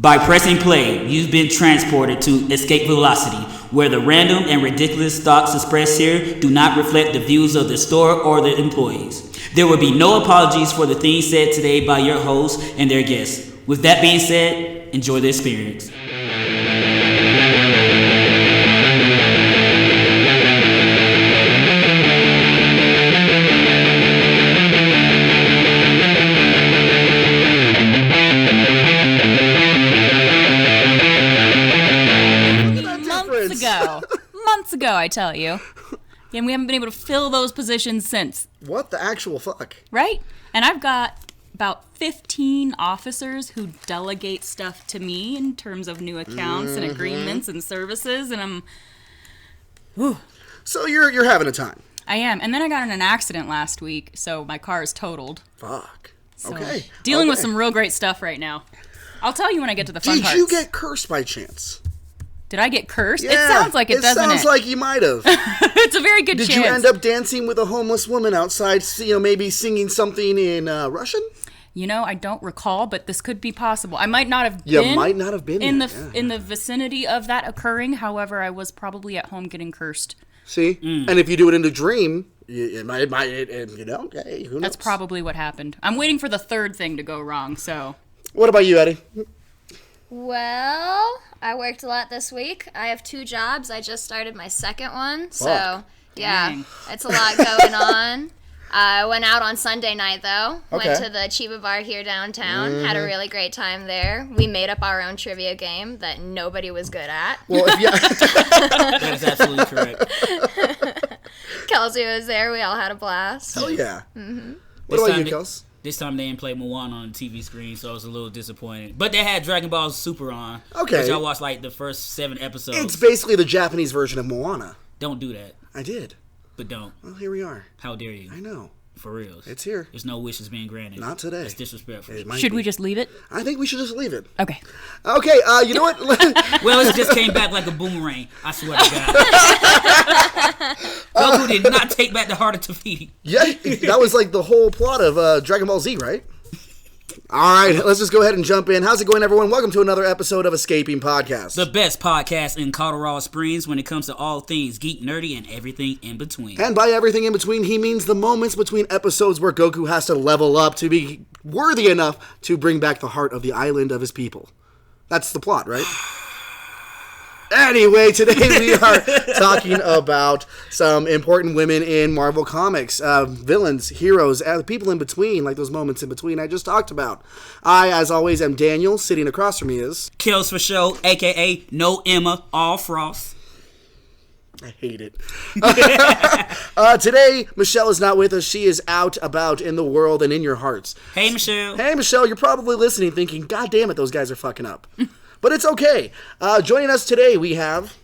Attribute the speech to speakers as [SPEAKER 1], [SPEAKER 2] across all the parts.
[SPEAKER 1] By pressing play, you've been transported to Escape Velocity, where the random and ridiculous thoughts expressed here do not reflect the views of the store or the employees. There will be no apologies for the things said today by your hosts and their guests. With that being said, enjoy the experience.
[SPEAKER 2] Months ago, I tell you. And we haven't been able to fill those positions since.
[SPEAKER 3] What the actual fuck?
[SPEAKER 2] Right? And I've got about 15 officers who delegate stuff to me in terms of new accounts and agreements and services, and I'm... Whew.
[SPEAKER 3] So you're having a time.
[SPEAKER 2] I am. And then I got in an accident last week, so my car is totaled.
[SPEAKER 3] Fuck.
[SPEAKER 2] So
[SPEAKER 3] Okay.
[SPEAKER 2] Dealing with some real great stuff right now. I'll tell you when I get to the fun parts.
[SPEAKER 3] Did you get cursed by chance?
[SPEAKER 2] Did I get cursed?
[SPEAKER 3] Yeah,
[SPEAKER 2] it sounds like it, doesn't it?
[SPEAKER 3] It sounds like you might have.
[SPEAKER 2] It's a very good chance.
[SPEAKER 3] Did you end up dancing with a homeless woman outside, maybe singing something in Russian?
[SPEAKER 2] I don't recall, but this could be possible. I might not have
[SPEAKER 3] You
[SPEAKER 2] been
[SPEAKER 3] might not have been
[SPEAKER 2] in
[SPEAKER 3] there.
[SPEAKER 2] in the vicinity of that occurring. However, I was probably at home getting cursed.
[SPEAKER 3] See? And if you do it in a dream, it might okay, who knows?
[SPEAKER 2] That's probably what happened. I'm waiting for the third thing to go wrong, so...
[SPEAKER 3] What about you, Eddie?
[SPEAKER 4] Well, I worked a lot this week. I have 2 jobs. I just started my second one. So,
[SPEAKER 3] Fuck.
[SPEAKER 4] yeah,
[SPEAKER 2] Dang.
[SPEAKER 4] it's a lot going on. I went out on Sunday night, though.
[SPEAKER 3] Okay.
[SPEAKER 4] Went to the Chiba Bar here downtown. Had a really great time there. We made up our own trivia game that nobody was good at.
[SPEAKER 3] Well, if you...
[SPEAKER 1] That is absolutely correct.
[SPEAKER 4] Kelsey was there. We all had a blast.
[SPEAKER 3] Hell yeah.
[SPEAKER 4] Mm-hmm.
[SPEAKER 3] What about you, Kels?
[SPEAKER 1] This time they didn't play Moana on the TV screen, so I was a little disappointed. But they had Dragon Ball Super on.
[SPEAKER 3] Okay.
[SPEAKER 1] Which I watched like the first 7 episodes.
[SPEAKER 3] It's basically the Japanese version of Moana.
[SPEAKER 1] Don't do that.
[SPEAKER 3] I did.
[SPEAKER 1] But don't.
[SPEAKER 3] Well, here we are.
[SPEAKER 1] How dare you?
[SPEAKER 3] I know.
[SPEAKER 1] For reals.
[SPEAKER 3] It's here.
[SPEAKER 1] There's no wishes being granted.
[SPEAKER 3] Not today.
[SPEAKER 1] It's disrespectful.
[SPEAKER 2] Should we just leave it?
[SPEAKER 3] I think we should just leave it.
[SPEAKER 2] Okay.
[SPEAKER 3] Okay, you know what?
[SPEAKER 1] Well, it just came back like a boomerang. I swear to God. Goku did not take back the heart of Tafiti.
[SPEAKER 3] Yeah, that was like the whole plot of Dragon Ball Z, right? All right, let's just go ahead and jump in. How's it going, everyone? Welcome to another episode of Escaping Podcast.
[SPEAKER 1] The best podcast in Colorado Springs when it comes to all things geek, nerdy, and everything in between.
[SPEAKER 3] And by everything in between, he means the moments between episodes where Goku has to level up to be worthy enough to bring back the heart of the island of his people. That's the plot, right? Anyway, today we are talking about some important women in Marvel Comics. Villains, heroes, people in between, like those moments in between I just talked about. I, as always, am Daniel. Sitting across from me is...
[SPEAKER 1] Kills for show, a.k.a. No Emma, All Frost.
[SPEAKER 3] I hate it. Today, Michelle is not with us. She is out about in the world and in your hearts.
[SPEAKER 1] Hey, Michelle.
[SPEAKER 3] Hey, Michelle, you're probably listening thinking, God damn it, those guys are fucking up. But it's okay. Joining us today, we have...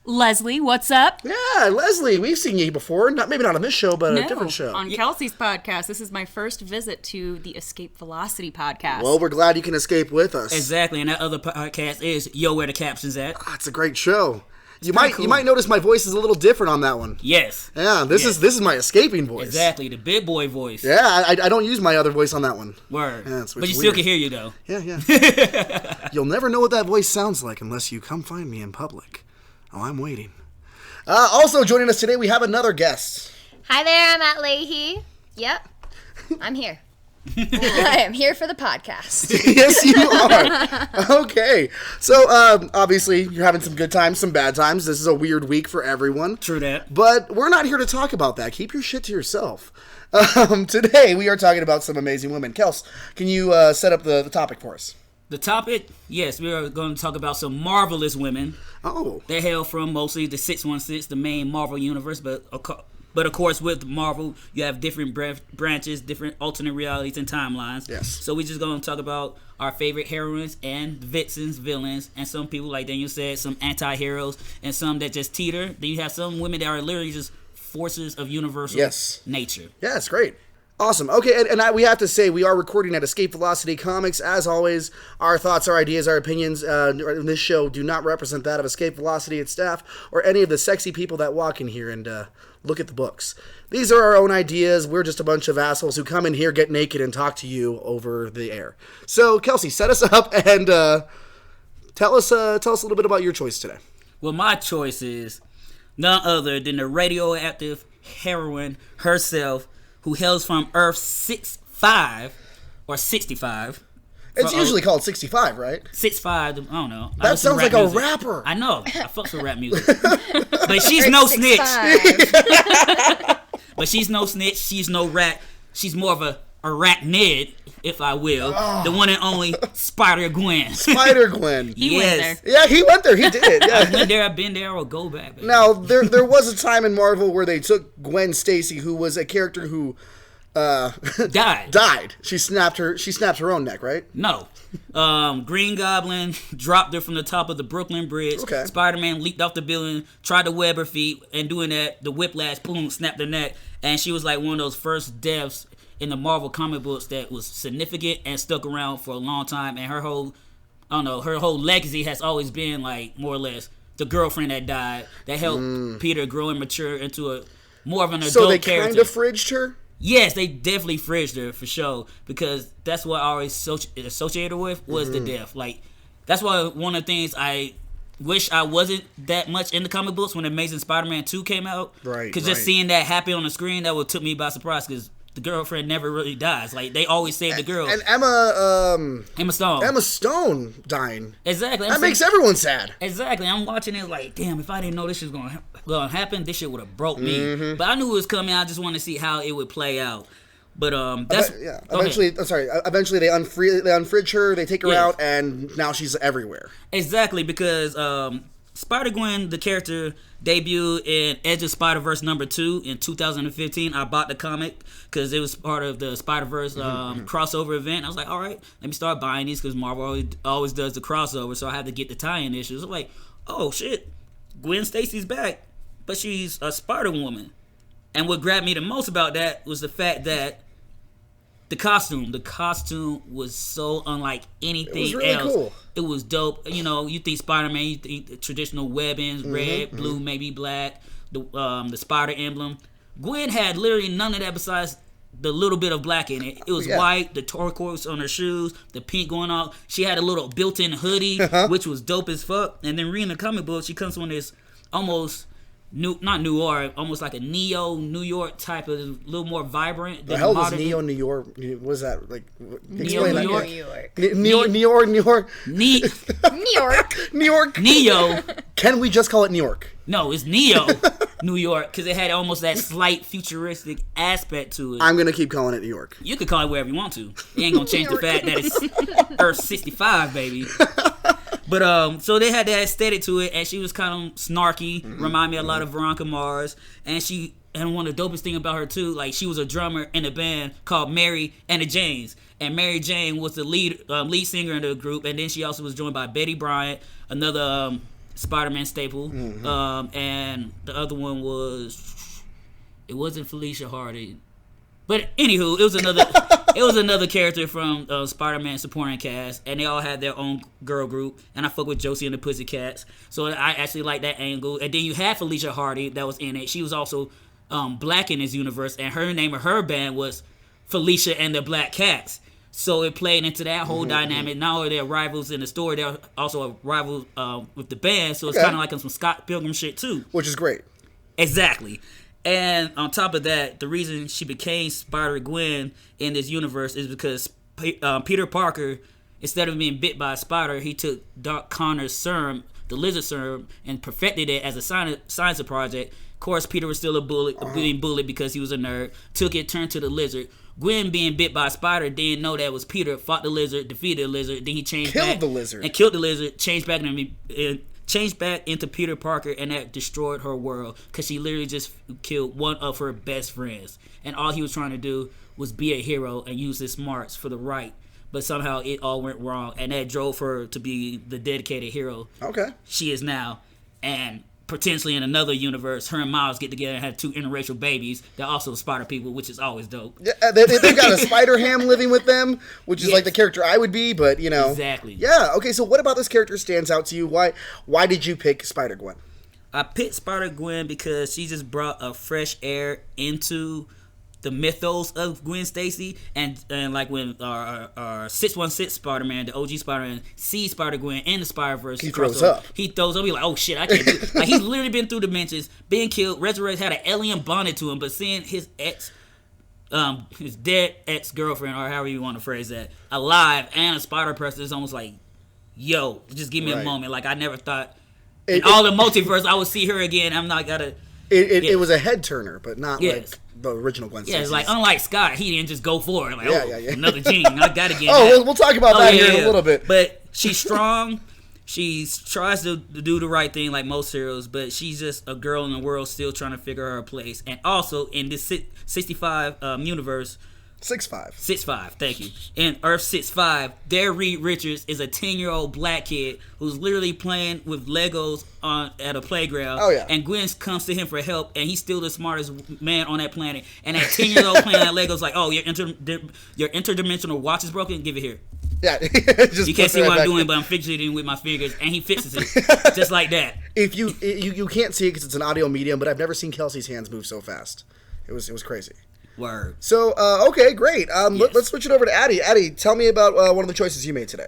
[SPEAKER 2] Leslie, what's up?
[SPEAKER 3] Yeah, Leslie. We've seen you before. Maybe not on this show, but a different show.
[SPEAKER 2] On Kelsey's podcast. This is my first visit to the Escape Velocity podcast.
[SPEAKER 3] Well, we're glad you can escape with us.
[SPEAKER 1] Exactly, and that other podcast is Yo, Where the Captions At.
[SPEAKER 3] It's a great show. You
[SPEAKER 1] cool.
[SPEAKER 3] might notice my voice is a little different on that one.
[SPEAKER 1] Yes.
[SPEAKER 3] Yeah, this is my escaping voice.
[SPEAKER 1] Exactly, the big boy voice.
[SPEAKER 3] Yeah, I don't use my other voice on that one.
[SPEAKER 1] Word.
[SPEAKER 3] Yeah, it's
[SPEAKER 1] but you
[SPEAKER 3] weird.
[SPEAKER 1] still can hear you, though.
[SPEAKER 3] Yeah. You'll never know what that voice sounds like unless you come find me in public. Oh, I'm waiting. Also joining us today, we have another guest.
[SPEAKER 4] Hi there, I'm at Leahy. Yep, I'm here. I am here for the podcast.
[SPEAKER 3] Yes, you are. Okay. So, obviously, you're having some good times, some bad times. This is a weird week for everyone.
[SPEAKER 1] True that.
[SPEAKER 3] But we're not here to talk about that. Keep your shit to yourself. Today, we are talking about some amazing women. Kels, can you set up the topic for us?
[SPEAKER 1] The topic, yes, we are going to talk about some marvelous women.
[SPEAKER 3] Oh.
[SPEAKER 1] They hail from mostly the 616, the main Marvel universe, but of course with Marvel, you have different branches, different alternate realities and timelines.
[SPEAKER 3] Yes.
[SPEAKER 1] So we're just going to talk about our favorite heroines and vixens, villains, and some people, like Daniel said, some anti-heroes, and some that just teeter. Then you have some women that are literally just forces of universal nature.
[SPEAKER 3] Yeah, it's great. Awesome. Okay, we have to say we are recording at Escape Velocity Comics. As always, our thoughts, our ideas, our opinions in this show do not represent that of Escape Velocity, its staff, or any of the sexy people that walk in here and look at the books. These are our own ideas. We're just a bunch of assholes who come in here, get naked, and talk to you over the air. So, Kelsey, set us up and tell us a little bit about your choice today.
[SPEAKER 1] Well, my choice is none other than the radioactive heroine herself, who hails from Earth 65 or 65.
[SPEAKER 3] It's usually called 65, right?
[SPEAKER 1] 65, I don't know.
[SPEAKER 3] That sounds like a rapper.
[SPEAKER 1] I know. I fucks with rap music. But she's no snitch. But she's no snitch. She's no rat. She's more of a arachnid, if I will. Oh. The one and only Spider-Gwen.
[SPEAKER 3] Spider-Gwen.
[SPEAKER 2] He went there.
[SPEAKER 3] Yeah, he went there. He did. Yeah.
[SPEAKER 1] I went there. I've been there. I will go back. Baby.
[SPEAKER 3] Now, there was a time in Marvel where they took Gwen Stacy, who was a character who died. She snapped her own neck, right?
[SPEAKER 1] No. Green Goblin dropped her from the top of the Brooklyn Bridge.
[SPEAKER 3] Okay.
[SPEAKER 1] Spider-Man leaped off the building, tried to web her feet, and doing that, the whiplash, boom, snapped her neck. And she was like one of those first deaths in the Marvel comic books that was significant and stuck around for a long time. And her whole legacy has always been like more or less the girlfriend that died that helped Peter grow and mature into more of an adult character.
[SPEAKER 3] So they kind of fridged her?
[SPEAKER 1] Yes, they definitely fridged her for sure, because that's what I always associated her with was the death. Like, that's why one of the things I wish I wasn't that much in the comic books when Amazing Spider-Man 2 came out.
[SPEAKER 3] Right.
[SPEAKER 1] Because just seeing that happen on the screen, that would took me by surprise, because the girlfriend never really dies. Like, they always save the girl.
[SPEAKER 3] And Emma Stone dying.
[SPEAKER 1] Exactly.
[SPEAKER 3] That makes everyone sad.
[SPEAKER 1] Exactly. I'm watching it like, damn, if I didn't know this was going to happen, this shit would have broke me. But I knew it was coming. I just wanted to see how it would play out. But that's
[SPEAKER 3] Eventually they unfridge her. They take her out, and now she's everywhere.
[SPEAKER 1] Exactly, because Spider-Gwen, the character, debuted in Edge of Spider-Verse #2 in 2015. I bought the comic because it was part of the Spider-Verse crossover event. I was like, all right, let me start buying these because Marvel always does the crossover, so I had to get the tie-in issues. I'm like, oh shit, Gwen Stacy's back, but she's a Spider-Woman. And what grabbed me the most about that was the fact that the costume was so unlike anything else.
[SPEAKER 3] It was really cool.
[SPEAKER 1] It was dope. You know, you think Spider-Man, you think the traditional webbings, red, blue, maybe black, the spider emblem. Gwen had literally none of that besides the little bit of black in it. It was white, the turquoise on her shoes, the pink going off. She had a little built-in hoodie, which was dope as fuck. And then reading the comic book, she comes from this almost not noir, almost like a neo New York type of, a little more vibrant.
[SPEAKER 3] The hell was neo New York? What is that like?
[SPEAKER 1] Neo New York.
[SPEAKER 3] New York.
[SPEAKER 1] Neo.
[SPEAKER 3] Can we just call it New York?
[SPEAKER 1] No, it's Neo New York because it had almost that slight futuristic aspect to it.
[SPEAKER 3] I'm gonna keep calling it New York.
[SPEAKER 1] You could call it wherever you want to. It ain't gonna change the fact that it's Earth 65, baby. But so they had that aesthetic to it, and she was kind of snarky, remind me a lot of Veronica Mars, and one of the dopest thing about her too, like she was a drummer in a band called Mary and the Janes, and Mary Jane was the lead singer in the group, and then she also was joined by Betty Bryant, another Spider-Man staple, and the other one it wasn't Felicia Hardy. But anywho, it was another character from Spider-Man supporting cast, and they all had their own girl group. And I fuck with Josie and the Pussycats, so I actually like that angle. And then you had Felicia Hardy that was in it. She was also black in this universe, and her name of her band was Felicia and the Black Cats. So it played into that whole dynamic. Not only they're rivals in the story, they're also a rival with the band. So it's kind of like some Scott Pilgrim shit too,
[SPEAKER 3] which is great.
[SPEAKER 1] Exactly. And on top of that, the reason she became Spider-Gwen in this universe is because Peter Parker, instead of being bit by a spider, he took Doc Connor's serum, the lizard serum, and perfected it as a science project. Of course, Peter was still being bullied because he was a nerd. Took it, turned to the lizard. Gwen, being bit by a spider, didn't know that was Peter. Fought the lizard, defeated the lizard. Then he killed the lizard. Changed back into Peter Parker, and that destroyed her world because she literally just killed one of her best friends. And all he was trying to do was be a hero and use his smarts for the right. But somehow it all went wrong, and that drove her to be the dedicated hero
[SPEAKER 3] she
[SPEAKER 1] is now. And potentially in another universe, her and Miles get together and have 2 interracial babies. They're also spider people, which is always dope.
[SPEAKER 3] Yeah, they've got a spider ham living with them, which is like the character I would be, but you know.
[SPEAKER 1] Exactly.
[SPEAKER 3] Yeah. Okay. So what about this character stands out to you? Why did you pick Spider-Gwen?
[SPEAKER 1] I picked Spider-Gwen because she just brought a fresh air into the mythos of Gwen Stacy, and like when our 616 Spider-Man, the OG Spider-Man, sees Spider-Gwen in the Spider-Verse,
[SPEAKER 3] he throws up.
[SPEAKER 1] He's like, oh shit, I can't do it. Like, he's literally been through dimensions, being killed, resurrected, had an alien bonded to him, but seeing his his dead ex-girlfriend, or however you want to phrase that, alive and a Spider-Person is almost like, yo, just give me a moment. Like, I never thought in all the multiverse I would see her again. I'm not gonna.
[SPEAKER 3] It was a head turner, but not like the original Gwen Stacy.
[SPEAKER 1] Yeah, it's like, unlike Scott, he didn't just go for it. Like,
[SPEAKER 3] yeah.
[SPEAKER 1] Another gene, I gotta get
[SPEAKER 3] we'll talk about that here in a little bit.
[SPEAKER 1] But she's strong. She tries to do the right thing like most heroes, but she's just a girl in the world still trying to figure her place. And also, in this 65 universe...
[SPEAKER 3] 6'5",
[SPEAKER 1] thank you. In Earth 6'5", their Reed Richards is a 10-year-old black kid who's literally playing with Legos at a playground.
[SPEAKER 3] Oh, yeah.
[SPEAKER 1] And Gwen comes to him for help, and he's still the smartest man on that planet. And that 10-year-old playing that Legos like, oh, your interdimensional watch is broken? Give it here.
[SPEAKER 3] Yeah.
[SPEAKER 1] You can't see what I'm doing, but I'm fidgeting with my fingers, and he fixes it just like that.
[SPEAKER 3] If you can't see it because it's an audio medium, but I've never seen Kelsey's hands move so fast. It was crazy.
[SPEAKER 1] Word.
[SPEAKER 3] So, okay, great. Let's switch it over to Atty. Atty, tell me about one of the choices you made today.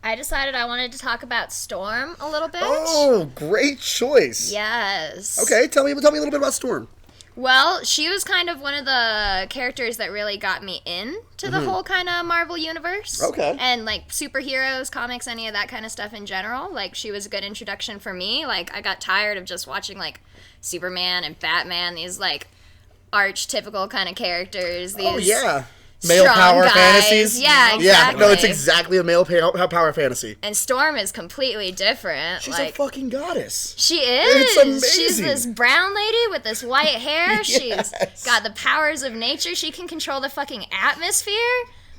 [SPEAKER 4] I decided I wanted to talk about Storm a little bit.
[SPEAKER 3] Oh, great choice.
[SPEAKER 4] Yes.
[SPEAKER 3] Okay, tell me a little bit about Storm.
[SPEAKER 4] Well, she was kind of one of the characters that really got me into the whole kind of Marvel universe.
[SPEAKER 3] Okay.
[SPEAKER 4] And, like, superheroes, comics, any of that kind of stuff in general. Like, she was a good introduction for me. Like, I got tired of just watching, like, Superman and Batman, these, like, archetypical kind of characters. These
[SPEAKER 3] male power
[SPEAKER 4] guys.
[SPEAKER 3] fantasies.
[SPEAKER 4] Yeah, exactly.
[SPEAKER 3] Yeah, no, it's exactly a male power fantasy.
[SPEAKER 4] And Storm is completely different.
[SPEAKER 3] She's a fucking goddess.
[SPEAKER 4] She is.
[SPEAKER 3] It's amazing.
[SPEAKER 4] She's this brown lady with this white hair. She's got the powers of nature. She can control the fucking atmosphere.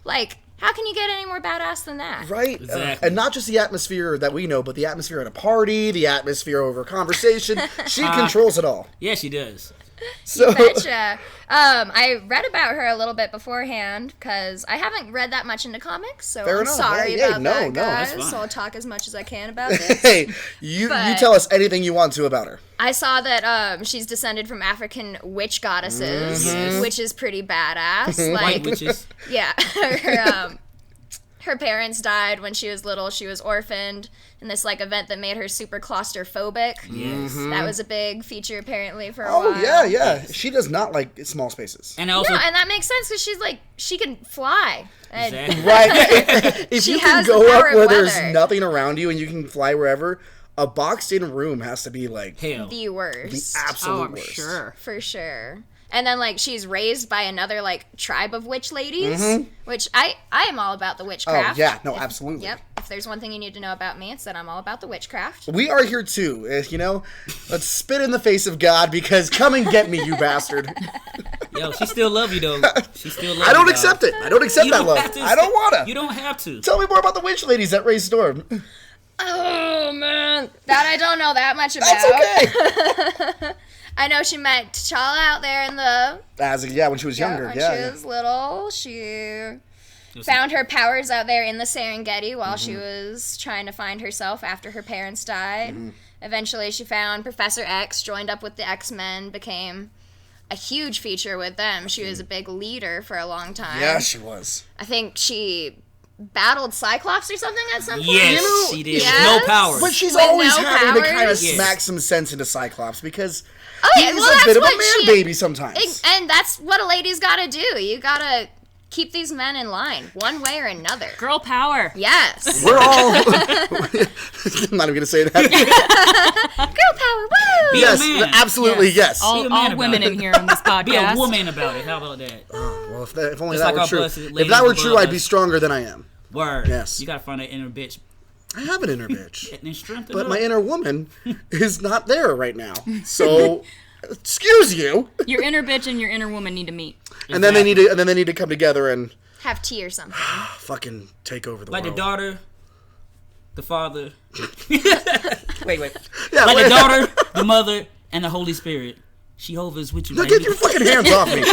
[SPEAKER 4] Like, how can you get any more badass than that?
[SPEAKER 3] Right.
[SPEAKER 1] Exactly.
[SPEAKER 3] And not just the atmosphere that we know, but the atmosphere at a party, the atmosphere over conversation. She controls it all.
[SPEAKER 1] Yeah, she does.
[SPEAKER 3] So,
[SPEAKER 4] You betcha. I read about her a little bit beforehand because I haven't read that much into comics, so
[SPEAKER 3] Fair
[SPEAKER 4] I'm
[SPEAKER 3] enough.
[SPEAKER 4] sorry
[SPEAKER 3] Hey,
[SPEAKER 4] about
[SPEAKER 3] no,
[SPEAKER 4] that,
[SPEAKER 3] no,
[SPEAKER 4] guys.
[SPEAKER 1] that's fine.
[SPEAKER 4] So I'll talk as much as I can about this.
[SPEAKER 3] hey, you tell us anything you want to about her.
[SPEAKER 4] I saw that she's descended from African witch goddesses, which is pretty badass.
[SPEAKER 1] White
[SPEAKER 4] Like,
[SPEAKER 1] witches.
[SPEAKER 4] yeah, her parents died when she was little. She was orphaned in this like event that made her super claustrophobic.
[SPEAKER 1] Yes.
[SPEAKER 4] That was a big feature apparently for a while.
[SPEAKER 3] Oh, yeah, yeah. She does not like small spaces.
[SPEAKER 1] And also,
[SPEAKER 4] No, and that makes sense because she's like she can fly. And
[SPEAKER 1] Exactly.
[SPEAKER 3] Right. If
[SPEAKER 4] She
[SPEAKER 3] you can
[SPEAKER 4] has the
[SPEAKER 3] go up
[SPEAKER 4] power of
[SPEAKER 3] where there's
[SPEAKER 4] weather.
[SPEAKER 3] nothing around you and you can fly wherever, a boxed-in room has to be like
[SPEAKER 1] hell.
[SPEAKER 4] the worst.
[SPEAKER 3] absolute
[SPEAKER 2] I'm
[SPEAKER 3] worst.
[SPEAKER 2] sure.
[SPEAKER 4] For sure. And then, like, she's raised by another, like, tribe of witch ladies, which I am all about the
[SPEAKER 3] Oh,
[SPEAKER 4] witchcraft.
[SPEAKER 3] yeah. No, absolutely.
[SPEAKER 4] Yep. If there's one thing you need to know about me, it's that I'm all about the witchcraft.
[SPEAKER 3] We are here too, let's spit in the face of God because come and get me, you bastard.
[SPEAKER 1] Yo, she still love you though. She still love you.
[SPEAKER 3] I don't
[SPEAKER 1] dog.
[SPEAKER 3] accept it. I don't accept
[SPEAKER 1] You
[SPEAKER 3] that
[SPEAKER 1] don't
[SPEAKER 3] love.
[SPEAKER 1] have to
[SPEAKER 3] I don't wanna.
[SPEAKER 1] You don't have to.
[SPEAKER 3] Tell me more about the witch ladies that raised Storm.
[SPEAKER 4] Oh, man. That I don't know that much about.
[SPEAKER 3] That's okay.
[SPEAKER 4] I know she met T'Challa out there in the...
[SPEAKER 3] When she was younger.
[SPEAKER 4] when
[SPEAKER 3] Yeah.
[SPEAKER 4] she was little. She found her powers out there in the Serengeti while she was trying to find herself after her parents died. Eventually, she found Professor X, joined up with the X-Men, became a huge feature with them. She was a big leader for a long time.
[SPEAKER 3] Yeah, she was.
[SPEAKER 4] I think she battled Cyclops or something at some point.
[SPEAKER 1] Yes, she did.
[SPEAKER 4] Yes.
[SPEAKER 1] No powers.
[SPEAKER 3] But she's
[SPEAKER 4] With
[SPEAKER 3] always
[SPEAKER 4] no
[SPEAKER 3] having to kind of
[SPEAKER 4] powers?
[SPEAKER 1] Yes.
[SPEAKER 3] smack some sense into Cyclops because
[SPEAKER 4] Oh, yeah,
[SPEAKER 3] he's
[SPEAKER 4] well,
[SPEAKER 3] a
[SPEAKER 4] that's
[SPEAKER 3] bit of a
[SPEAKER 4] what
[SPEAKER 3] man
[SPEAKER 4] she-
[SPEAKER 3] baby sometimes.
[SPEAKER 4] And that's what a lady's got to do. You got to keep these men in line, one way or another.
[SPEAKER 2] Girl power.
[SPEAKER 4] Yes.
[SPEAKER 3] We're all. I'm not even going to say that.
[SPEAKER 4] Girl power, woo!
[SPEAKER 1] Be a
[SPEAKER 3] Yes,
[SPEAKER 1] man.
[SPEAKER 3] absolutely, yes.
[SPEAKER 1] Be a
[SPEAKER 2] All
[SPEAKER 1] man about
[SPEAKER 2] women
[SPEAKER 1] it.
[SPEAKER 2] in here on this podcast.
[SPEAKER 1] Be a woman about it. How about that?
[SPEAKER 3] Well, if only
[SPEAKER 1] Just
[SPEAKER 3] that
[SPEAKER 1] like
[SPEAKER 3] were
[SPEAKER 1] our
[SPEAKER 3] true.
[SPEAKER 1] blessed
[SPEAKER 3] If
[SPEAKER 1] ladies
[SPEAKER 3] that were
[SPEAKER 1] above
[SPEAKER 3] true, I'd
[SPEAKER 1] us.
[SPEAKER 3] be stronger than I am.
[SPEAKER 1] Word.
[SPEAKER 3] Yes.
[SPEAKER 1] You gotta find that inner bitch.
[SPEAKER 3] I have an inner bitch.
[SPEAKER 1] And strengthen
[SPEAKER 3] But
[SPEAKER 1] her.
[SPEAKER 3] my inner woman is not there right now. So, excuse you.
[SPEAKER 2] Your inner bitch and your inner woman need to meet.
[SPEAKER 3] And then they need to come together and
[SPEAKER 4] Have tea or something.
[SPEAKER 3] fucking take over the
[SPEAKER 1] like the
[SPEAKER 3] world.
[SPEAKER 1] daughter, the father. wait.
[SPEAKER 3] Yeah,
[SPEAKER 1] Like
[SPEAKER 3] wait.
[SPEAKER 1] the daughter, the Mother, and the Holy Spirit. She hovers with you.
[SPEAKER 3] No, get your fucking hands off me. Okay.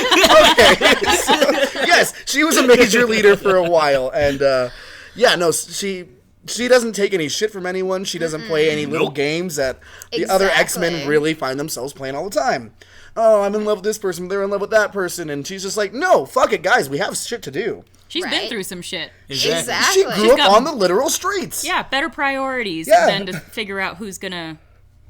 [SPEAKER 3] Yes, she was a major leader for a while, and she doesn't take any shit from anyone. She doesn't play any little games that the other X-Men really find themselves playing all the time. Oh, I'm in love with this person, they're in love with that person, and she's just like, no, fuck it, guys, we have shit to do.
[SPEAKER 2] She's been through some shit.
[SPEAKER 4] Exactly.
[SPEAKER 3] She grew up on the literal streets.
[SPEAKER 2] Yeah, better priorities than to figure out who's gonna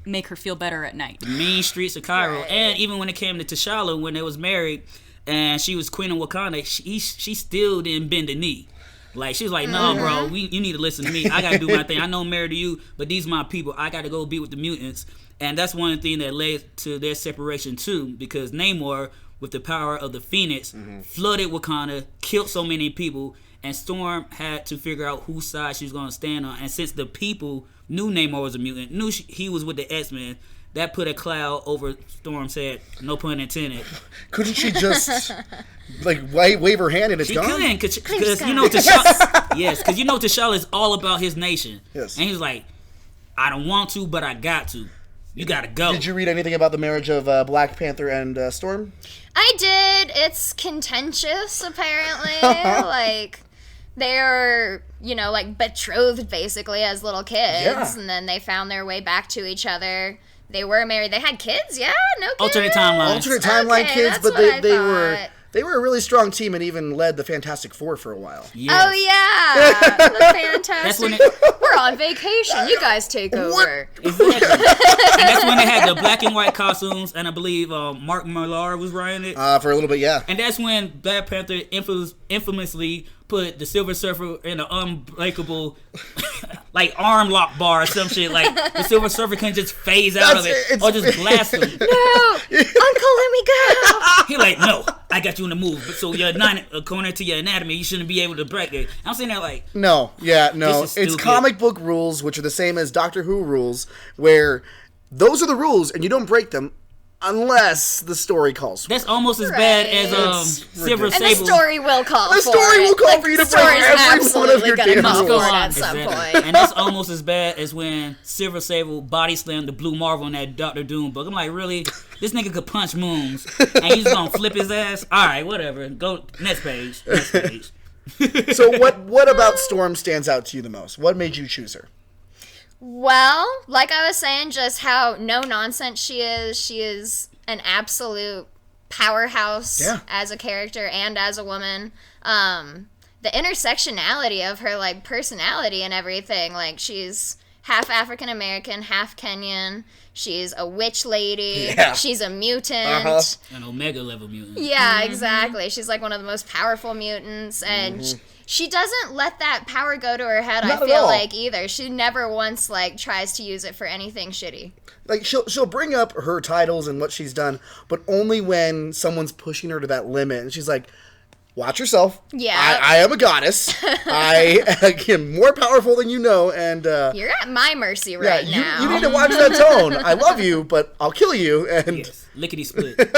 [SPEAKER 2] make her feel better at night.
[SPEAKER 1] The mean streets of Cairo. Right. And even when it came to T'Challa, when they was married, and she was Queen of Wakanda, she still didn't bend a knee. Like, she was like, no, bro, you need to listen to me. I got to do my thing. I know I'm married to you, but these are my people. I got to go be with the mutants. And that's one thing that led to their separation, too, because Namor, with the power of the Phoenix, flooded Wakanda, killed so many people, and Storm had to figure out whose side she was going to stand on. And since the people knew Namor was a mutant, knew he was with the X-Men, that put a cloud over Storm's head. No pun intended.
[SPEAKER 3] Couldn't she just wave her hand and it's gone?
[SPEAKER 1] She couldn't, because T'Challa. Yes, because T'Challa is all about his nation. Yes, and he's like, I don't want to, but I got to. You gotta go.
[SPEAKER 3] Did you read anything about the marriage of Black Panther and Storm?
[SPEAKER 4] I did. It's contentious, apparently. They're, betrothed basically as little kids, and then they found their way back to each other. They were married. They had kids, yeah? No kids?
[SPEAKER 1] Alternate
[SPEAKER 3] timeline kids, but they were a really strong team and even led the Fantastic Four for a while.
[SPEAKER 4] Yes. Oh, yeah. The Fantastic We're on vacation. You guys take over.
[SPEAKER 1] Exactly. And that's when they had the black and white costumes, and I believe Mark Millar was writing it.
[SPEAKER 3] For a little bit, yeah.
[SPEAKER 1] And that's when Black Panther infamously put the Silver Surfer in an unbreakable, arm lock bar or some shit. Like, the Silver Surfer couldn't just phase out of it or just blast him.
[SPEAKER 4] No, Uncle, let me go.
[SPEAKER 1] He like, no, I got you in the move. But so you're not, according to your anatomy, you shouldn't be able to break it. I'm saying that like,
[SPEAKER 3] no. It's comic book rules, which are the same as Doctor Who rules, where those are the rules and you don't break them. Unless the story calls for it.
[SPEAKER 1] That's almost as bad as Silver Sable.
[SPEAKER 4] And the story will call for it.
[SPEAKER 3] The story will call for you to break every one of your damn rules.
[SPEAKER 4] At some point.
[SPEAKER 1] And that's almost as bad as when Silver Sable body slammed the Blue Marvel in that Doctor Doom book. I'm like, really? This nigga could punch moons and he's gonna flip his ass? Alright, whatever. Go next page.
[SPEAKER 3] So what about Storm stands out to you the most? What made you choose her?
[SPEAKER 4] Well, like I was saying, just how no nonsense she is. She is an absolute powerhouse as a character and as a woman. The intersectionality of her personality and everything. She's half African American, half Kenyan. She's a witch lady. Yeah. She's a mutant.
[SPEAKER 1] An Omega level mutant.
[SPEAKER 4] Yeah, exactly. She's one of the most powerful mutants, and she doesn't let that power go to her head. I feel like either. She never once tries to use it for anything shitty.
[SPEAKER 3] She'll bring up her titles and what she's done, but only when someone's pushing her to that limit, and she's like, watch yourself. Yeah. I am a goddess. I am more powerful than you know, and
[SPEAKER 4] you're at my mercy right now.
[SPEAKER 3] You need to watch that tone. I love you, but I'll kill you. And
[SPEAKER 1] yes, lickety split.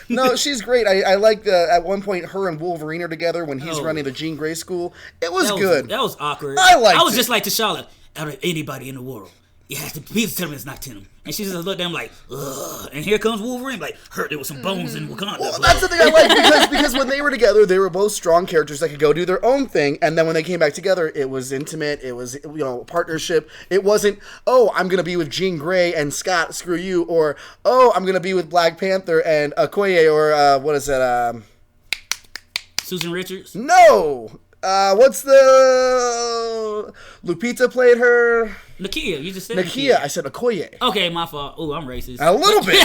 [SPEAKER 3] No, she's great. I like at one point her and Wolverine are together when he's running the Jean Grey school. It was good.
[SPEAKER 1] That was awkward.
[SPEAKER 3] I was
[SPEAKER 1] just like T'Challa. Out of anybody in the world, it has to be it's not Tenem. And she just looked at him like, ugh. And here comes Wolverine, hurt there with some bones in Wakanda.
[SPEAKER 3] Well, that's the thing I like because when they were together, they were both strong characters that could go do their own thing. And then when they came back together, it was intimate. It was partnership. It wasn't, oh, I'm gonna be with Jean Grey and Scott, screw you, or oh, I'm gonna be with Black Panther and Okoye, or what is that?
[SPEAKER 1] Susan Richards.
[SPEAKER 3] No. What's the Lupita played her?
[SPEAKER 1] Nakia, you just said
[SPEAKER 3] Nakia. I said Okoye.
[SPEAKER 1] Okay, my fault. Oh, I'm racist.
[SPEAKER 3] A little bit.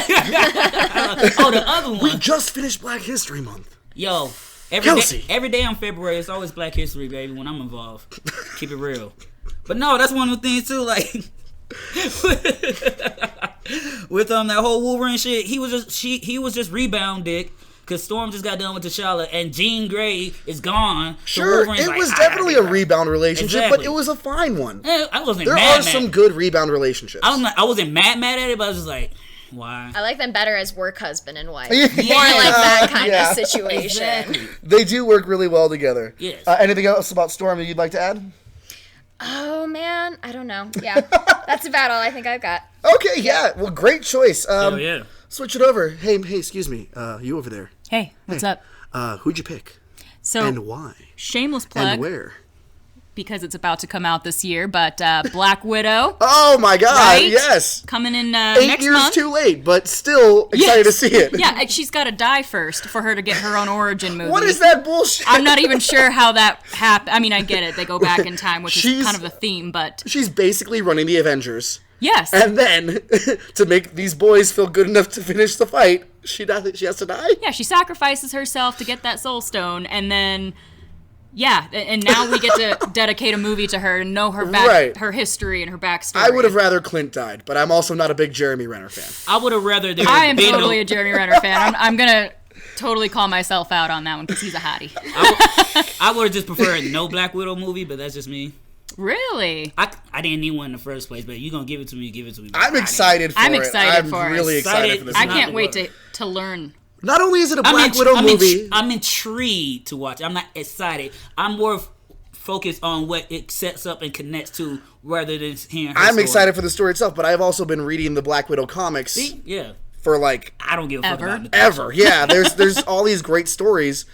[SPEAKER 1] Oh, the other one.
[SPEAKER 3] We just finished Black History Month.
[SPEAKER 1] Yo, every day in February, it's always Black History, baby. When I'm involved, keep it real. But no, that's one of the things too. With that whole Wolverine shit, he was just rebound dick. Because Storm just got done with T'Challa, and Jean Grey is gone.
[SPEAKER 3] Sure, so it was definitely a rebound relationship, but it was a fine one.
[SPEAKER 1] I wasn't
[SPEAKER 3] there
[SPEAKER 1] mad.
[SPEAKER 3] There are some good rebound relationships.
[SPEAKER 1] I wasn't mad at it, but I was just like, why?
[SPEAKER 4] I like them better as work husband and wife. More like that kind of situation.
[SPEAKER 1] Exactly.
[SPEAKER 3] They do work really well together.
[SPEAKER 1] Yes.
[SPEAKER 3] Anything else about Storm that you'd like to add?
[SPEAKER 4] Oh, man. I don't know. Yeah. That's about all I think I've got.
[SPEAKER 3] Okay, yeah. Well, great choice.
[SPEAKER 1] Yeah.
[SPEAKER 3] Switch it over. Hey, excuse me. You over there.
[SPEAKER 2] Hey, what's up?
[SPEAKER 3] Who'd you pick?
[SPEAKER 2] So,
[SPEAKER 3] And why?
[SPEAKER 2] shameless plug,
[SPEAKER 3] And where?
[SPEAKER 2] because it's about to come out this year, but Black Widow.
[SPEAKER 3] Oh my God!
[SPEAKER 2] Right?
[SPEAKER 3] Yes.
[SPEAKER 2] Coming in
[SPEAKER 3] 8
[SPEAKER 2] next
[SPEAKER 3] years
[SPEAKER 2] month.
[SPEAKER 3] too late, but still excited to see it.
[SPEAKER 2] Yeah, and she's got to die first for her to get her own origin movie.
[SPEAKER 3] What is that bullshit?
[SPEAKER 2] I'm not even sure how that happened. I mean, I get it. They go back in time, which is kind of the theme, but...
[SPEAKER 3] She's basically running the Avengers.
[SPEAKER 2] Yes.
[SPEAKER 3] And then, to make these boys feel good enough to finish the fight, she has to die?
[SPEAKER 2] Yeah, she sacrifices herself to get that soul stone, and then... Yeah, and now we get to dedicate a movie to her and know her her history and her backstory.
[SPEAKER 3] I would have rather Clint died, but I'm also not a big Jeremy Renner fan.
[SPEAKER 1] I would have rather there
[SPEAKER 2] I am
[SPEAKER 1] been
[SPEAKER 2] totally a Jeremy Renner fan. I'm gonna totally call myself out on that one because he's a hottie.
[SPEAKER 1] I would have just preferred no Black Widow movie, but that's just me.
[SPEAKER 2] Really?
[SPEAKER 1] I didn't need one in the first place, but you gonna give it to me, give it to me.
[SPEAKER 3] I'm excited for it.
[SPEAKER 2] I'm excited for it.
[SPEAKER 3] I'm really excited for this
[SPEAKER 2] I
[SPEAKER 3] movie.
[SPEAKER 2] can't wait to learn.
[SPEAKER 3] Not only is it a Black Widow movie...
[SPEAKER 1] I'm intrigued to watch it. I'm not excited. I'm more focused on what it sets up and connects to rather than hearing her story.
[SPEAKER 3] excited for the story itself, but I've also been reading the Black Widow comics.
[SPEAKER 1] See? Yeah.
[SPEAKER 3] For like...
[SPEAKER 1] I don't give a fuck about it.
[SPEAKER 3] Ever. Yeah, there's all these great stories.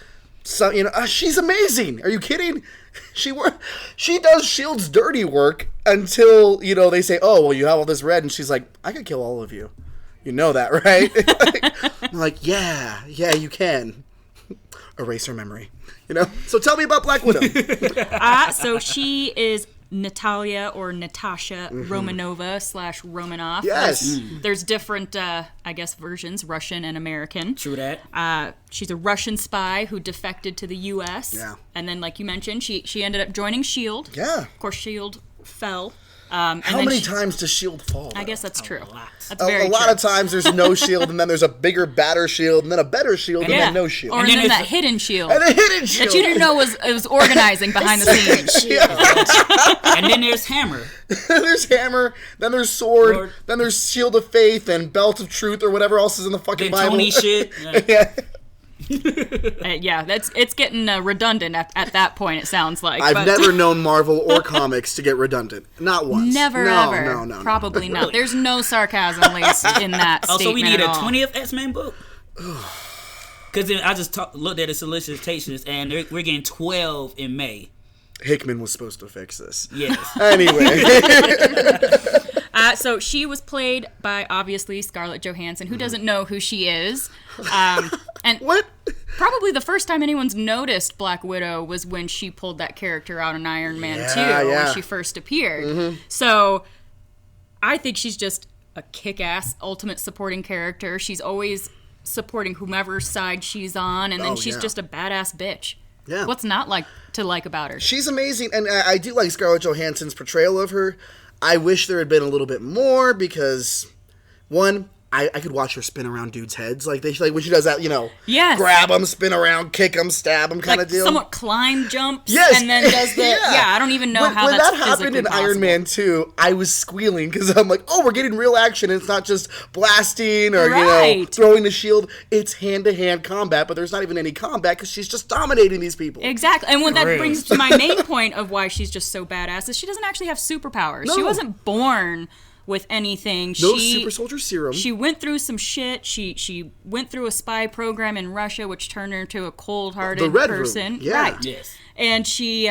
[SPEAKER 3] So, she's amazing. Are you kidding? She does S.H.I.E.L.D.'s dirty work until, they say, oh, well, you have all this red. And she's like, I could kill all of you. You know that, right? I'm like, yeah, you can. Erase her memory. So tell me about Black Widow.
[SPEAKER 2] So she is Natalia or Natasha Romanova / Romanoff.
[SPEAKER 3] Yes.
[SPEAKER 2] There's different, versions, Russian and American.
[SPEAKER 1] True that.
[SPEAKER 2] She's a Russian spy who defected to the U.S.
[SPEAKER 3] Yeah.
[SPEAKER 2] And then, like you mentioned, she ended up joining S.H.I.E.L.D.
[SPEAKER 3] Yeah.
[SPEAKER 2] Of course, S.H.I.E.L.D. fell.
[SPEAKER 3] How many times does S.H.I.E.L.D. fall?
[SPEAKER 2] I guess that's true.
[SPEAKER 1] lot.
[SPEAKER 2] That's very
[SPEAKER 3] a lot
[SPEAKER 2] true.
[SPEAKER 3] of times there's no S.H.I.E.L.D. and then there's a bigger, badder S.H.I.E.L.D. and then a better S.H.I.E.L.D. and then no S.H.I.E.L.D.
[SPEAKER 2] Or
[SPEAKER 1] And
[SPEAKER 2] then
[SPEAKER 1] then
[SPEAKER 2] that
[SPEAKER 1] there's
[SPEAKER 2] hidden S.H.I.E.L.D.
[SPEAKER 3] And a hidden S.H.I.E.L.D.
[SPEAKER 2] that you didn't know was organizing behind the scenes.
[SPEAKER 1] And then there's Hammer.
[SPEAKER 3] There's Hammer, then there's Sword, then there's Shield of Faith and Belt of Truth or whatever else is in the fucking
[SPEAKER 1] Then
[SPEAKER 3] Bible.
[SPEAKER 1] Tony shit.
[SPEAKER 3] Yeah.
[SPEAKER 2] It's getting redundant at that point. It sounds like
[SPEAKER 3] I've never known Marvel or comics to get redundant. Not once.
[SPEAKER 2] Never
[SPEAKER 3] no,
[SPEAKER 2] ever.
[SPEAKER 3] No.
[SPEAKER 2] Probably not. There's no sarcasm laced in that statement.
[SPEAKER 1] So we need
[SPEAKER 2] at
[SPEAKER 1] a
[SPEAKER 2] all.
[SPEAKER 1] 20th X-Men book. Because then I just looked at the solicitations and we're getting 12 in May.
[SPEAKER 3] Hickman was supposed to fix this.
[SPEAKER 1] Yes.
[SPEAKER 3] Anyway.
[SPEAKER 2] So she was played by, obviously, Scarlett Johansson. Who doesn't know who she is? And
[SPEAKER 3] What?
[SPEAKER 2] probably the first time anyone's noticed Black Widow was when she pulled that character out in Iron Man 2 when she first appeared. So I think she's just a kick-ass ultimate supporting character. She's always supporting whomever's side she's on, and then she's just a badass bitch.
[SPEAKER 3] Yeah.
[SPEAKER 2] What's not to like about her?
[SPEAKER 3] She's amazing, and I do like Scarlett Johansson's portrayal of her. I wish there had been a little bit more because, one, I could watch her spin around dudes' heads like when she does that,
[SPEAKER 2] Yes.
[SPEAKER 3] grab them, spin around, kick them, stab them kind of deal.
[SPEAKER 2] Somewhat climb jumps,
[SPEAKER 3] Yes.
[SPEAKER 2] and then does the I don't even know how
[SPEAKER 3] when
[SPEAKER 2] that's
[SPEAKER 3] that happened in
[SPEAKER 2] physically
[SPEAKER 3] Iron
[SPEAKER 2] possible.
[SPEAKER 3] Man 2, I was squealing because I'm like, oh, we're getting real action. And it's not just blasting or
[SPEAKER 2] Right.
[SPEAKER 3] throwing the shield. It's hand-to-hand combat, but there's not even any combat because she's just dominating these people.
[SPEAKER 2] Exactly. And what that
[SPEAKER 1] Great.
[SPEAKER 2] brings to my main point of why she's just so badass is she doesn't actually have superpowers. She
[SPEAKER 3] No.
[SPEAKER 2] wasn't born with anything.
[SPEAKER 3] No
[SPEAKER 2] She
[SPEAKER 3] super soldier serum.
[SPEAKER 2] She went through some shit. She went through a spy program in Russia, which turned her into a cold-hearted
[SPEAKER 3] The Red Room.
[SPEAKER 2] person.
[SPEAKER 3] Yeah.
[SPEAKER 2] Right.
[SPEAKER 1] Yes.
[SPEAKER 2] And she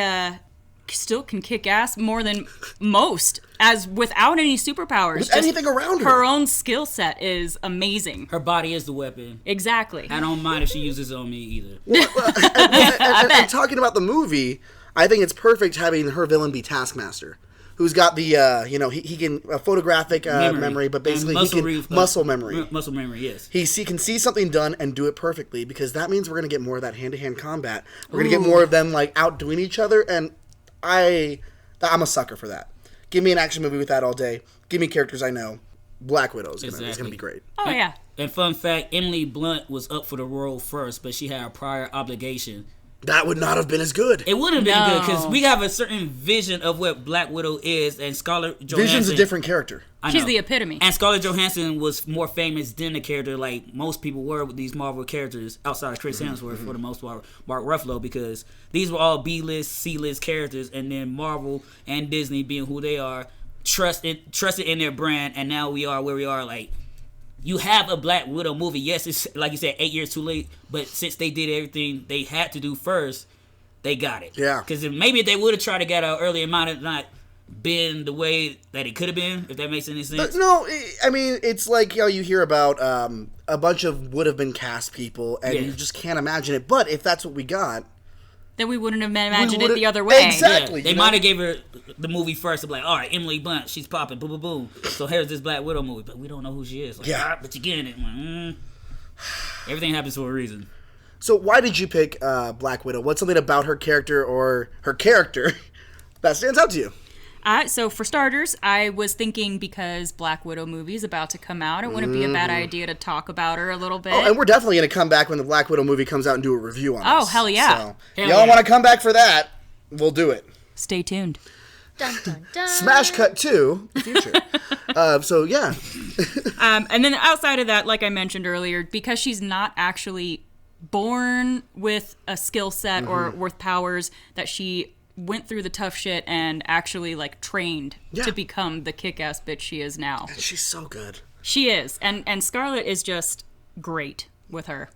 [SPEAKER 2] still can kick ass more than most, as without any superpowers.
[SPEAKER 3] With
[SPEAKER 2] Just
[SPEAKER 3] anything around her.
[SPEAKER 2] Her own skill set is amazing.
[SPEAKER 1] Her body is the weapon.
[SPEAKER 2] Exactly.
[SPEAKER 1] I don't mind if she uses it on me either.
[SPEAKER 3] And talking about the movie, I think it's perfect having her villain be Taskmaster, who's got the he can photographic memory, but basically he can muscle memory.
[SPEAKER 1] Muscle memory, yes.
[SPEAKER 3] He can see something done and do it perfectly because that means we're gonna get more of that hand-to-hand combat. We're gonna get more of them like outdoing each other, and I'm a sucker for that. Give me an action movie with that all day. Give me characters I know. Black Widow is gonna be great.
[SPEAKER 2] Oh, yeah.
[SPEAKER 1] And fun fact, Emily Blunt was up for the role first, but she had a prior obligation.
[SPEAKER 3] That would not have been as good.
[SPEAKER 1] It would have been
[SPEAKER 2] No.
[SPEAKER 1] good because we have a certain vision of what Black Widow is, and Scarlett Johansson.
[SPEAKER 3] Vision's a different character.
[SPEAKER 1] I
[SPEAKER 2] She's
[SPEAKER 1] know.
[SPEAKER 2] the epitome.
[SPEAKER 1] And Scarlett Johansson was more famous than the character, like most people were with these Marvel characters outside of Chris Hemsworth for the most part, Mark Ruffalo, because these were all B-list, C-list characters, and then Marvel and Disney being who they are, trusted in their brand, and now we are where we are. Like, you have a Black Widow movie. Yes, it's like you said, 8 years too late. But since they did everything they had to do first, they got it.
[SPEAKER 3] Yeah.
[SPEAKER 1] Because maybe if they would have tried to get out earlier, it might have not been the way that it could have been, if that makes any sense.
[SPEAKER 3] No, I mean, it's like, you hear about a bunch of would have been cast people, and you just can't imagine it. But if that's what we got,
[SPEAKER 2] then we wouldn't have imagined it the other way.
[SPEAKER 3] Exactly.
[SPEAKER 1] Yeah, they might have gave her the movie first to be like, all right, Emily Blunt, she's popping, boom, boom, boom. So here's this Black Widow movie, but we don't know who she is. Like, but you're getting it. Like, everything happens for a reason.
[SPEAKER 3] So why did you pick Black Widow? What's something about her character or her character that stands out to you?
[SPEAKER 2] So for starters, I was thinking because Black Widow movie is about to come out, it wouldn't be a bad idea to talk about her a little bit.
[SPEAKER 3] Oh, and we're definitely going to come back when the Black Widow movie comes out and do a review on this.
[SPEAKER 2] Oh, hell yeah.
[SPEAKER 3] So, y'all want to come back for that, we'll do it.
[SPEAKER 2] Stay tuned.
[SPEAKER 4] Dun, dun, dun.
[SPEAKER 3] Smash cut to the future. So, yeah.
[SPEAKER 2] And then outside of that, like I mentioned earlier, because she's not actually born with a skill set or with powers, that she went through the tough shit and actually like trained to become the kick-ass bitch she is now.
[SPEAKER 3] And she's so good.
[SPEAKER 2] She is. And Scarlet is just great with her.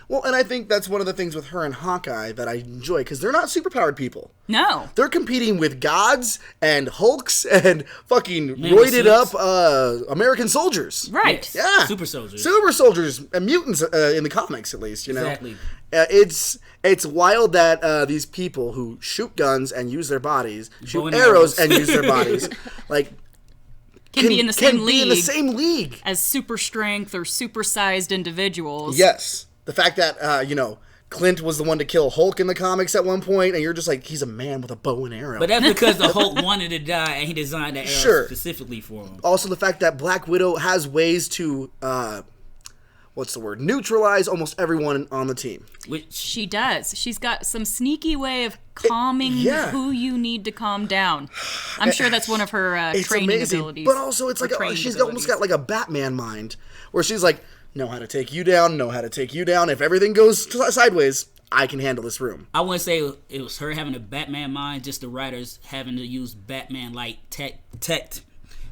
[SPEAKER 3] Well, and I think that's one of the things with her and Hawkeye that I enjoy, because they're not superpowered people.
[SPEAKER 2] No.
[SPEAKER 3] They're competing with gods and Hulks and fucking roided up American soldiers.
[SPEAKER 2] Right.
[SPEAKER 3] Yeah.
[SPEAKER 1] Super soldiers.
[SPEAKER 3] Super soldiers and mutants in the comics, at least, you know.
[SPEAKER 1] Exactly.
[SPEAKER 3] It's wild that these people who shoot guns and use their bodies, shoot
[SPEAKER 1] and
[SPEAKER 3] arrows and use their bodies, like
[SPEAKER 2] can be in the same
[SPEAKER 3] league
[SPEAKER 2] as super strength or super-sized individuals.
[SPEAKER 3] Yes. The fact that, Clint was the one to kill Hulk in the comics at one point, and you're just like, he's a man with a bow and arrow.
[SPEAKER 1] But that's because the Hulk wanted to die, and he designed the arrow specifically for him.
[SPEAKER 3] Also, the fact that Black Widow has ways to, neutralize almost everyone on the team.
[SPEAKER 1] Which
[SPEAKER 2] she does. She's got some sneaky way of calming who you need to calm down. I'm sure that's one of her training abilities.
[SPEAKER 3] But also, it's like she's almost got like a Batman mind, where she's like, know how to take you down, know how to take you down. If everything goes sideways, I can handle this room.
[SPEAKER 1] I wouldn't say it was her having a Batman mind, just the writers having to use Batman-like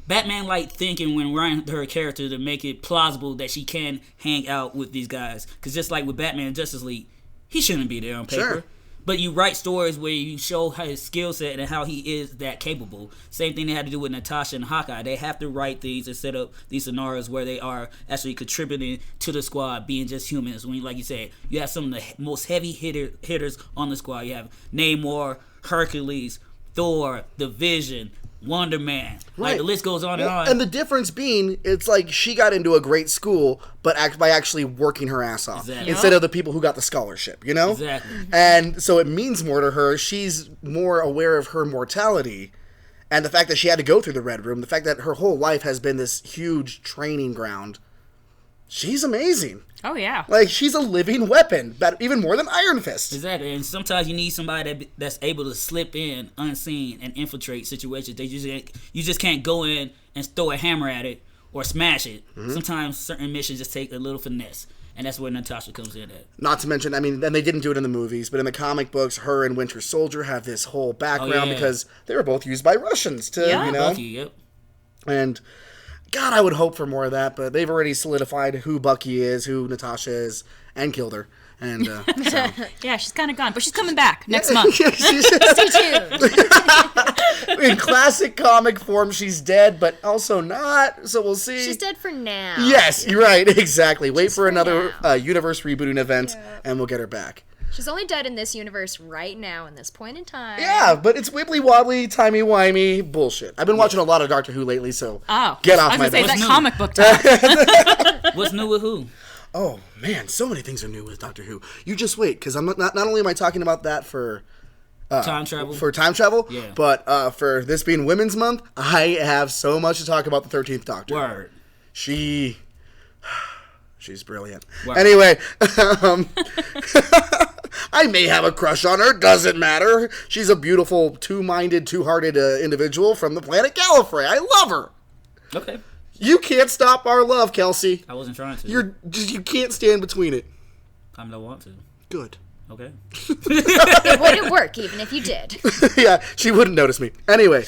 [SPEAKER 1] Batman-like thinking when writing her character to make it plausible that she can hang out with these guys. Because just like with Batman and Justice League, he shouldn't be there on paper.
[SPEAKER 3] Sure.
[SPEAKER 1] But you write stories where you show his skill set and how he is that capable. Same thing they had to do with Natasha and Hawkeye. They have to write things and set up these scenarios where they are actually contributing to the squad, being just humans. When, like you said, you have some of the most heavy hitters on the squad. You have Namor, Hercules, Thor, The Vision, Wonder Man.
[SPEAKER 3] Right.
[SPEAKER 1] Like, the list goes on and on.
[SPEAKER 3] And the difference being, it's like she got into a great school, but by actually working her ass off.
[SPEAKER 1] Exactly.
[SPEAKER 3] Instead of the people who got the scholarship, you know?
[SPEAKER 1] Exactly.
[SPEAKER 3] And so it means more to her. She's more aware of her mortality. And the fact that she had to go through the Red Room, the fact that her whole life has been this huge training ground. She's amazing.
[SPEAKER 2] Oh, yeah.
[SPEAKER 3] Like, she's a living weapon, but even more than Iron Fist.
[SPEAKER 1] Exactly, and sometimes you need somebody that's able to slip in unseen and infiltrate situations. You just can't go in and throw a hammer at it or smash it. Mm-hmm. Sometimes certain missions just take a little finesse, and that's where Natasha comes in at.
[SPEAKER 3] Not to mention, I mean, and they didn't do it in the movies, but in the comic books, her and Winter Soldier have this whole background because they were both used by Russians to, you know?
[SPEAKER 1] Bucky, yep.
[SPEAKER 3] And God, I would hope for more of that, but they've already solidified who Bucky is, who Natasha is, and killed her. And so.
[SPEAKER 2] Yeah, she's kind of gone, but she's coming back next month.
[SPEAKER 4] Stay tuned.
[SPEAKER 3] In classic comic form, she's dead, but also not, so we'll see.
[SPEAKER 4] She's dead for now.
[SPEAKER 3] Yes, you're right, exactly. Wait for another universe rebooting event, and we'll get her back.
[SPEAKER 4] She's only dead in this universe right now, in this point in time.
[SPEAKER 3] Yeah, but it's wibbly-wobbly, timey-wimey bullshit. I've been watching a lot of Doctor Who lately, so get off my back.
[SPEAKER 2] I was going to say, that comic book time.
[SPEAKER 1] What's new with who?
[SPEAKER 3] Oh, man, so many things are new with Doctor Who. You just wait, because I'm not only am I talking about that for
[SPEAKER 1] time travel,
[SPEAKER 3] but for this being Women's Month, I have so much to talk about the 13th Doctor.
[SPEAKER 1] Word.
[SPEAKER 3] She's brilliant.
[SPEAKER 1] Word.
[SPEAKER 3] Anyway, I may have a crush on her, doesn't matter. She's a beautiful, two-minded, two-hearted individual from the planet Gallifrey. I love her.
[SPEAKER 1] Okay.
[SPEAKER 3] You can't stop our love, Kelsey.
[SPEAKER 1] I wasn't trying to.
[SPEAKER 3] You can't stand between it.
[SPEAKER 1] I don't want to.
[SPEAKER 3] Good.
[SPEAKER 1] Okay.
[SPEAKER 4] It wouldn't work even if you did.
[SPEAKER 3] Yeah, she wouldn't notice me. Anyway,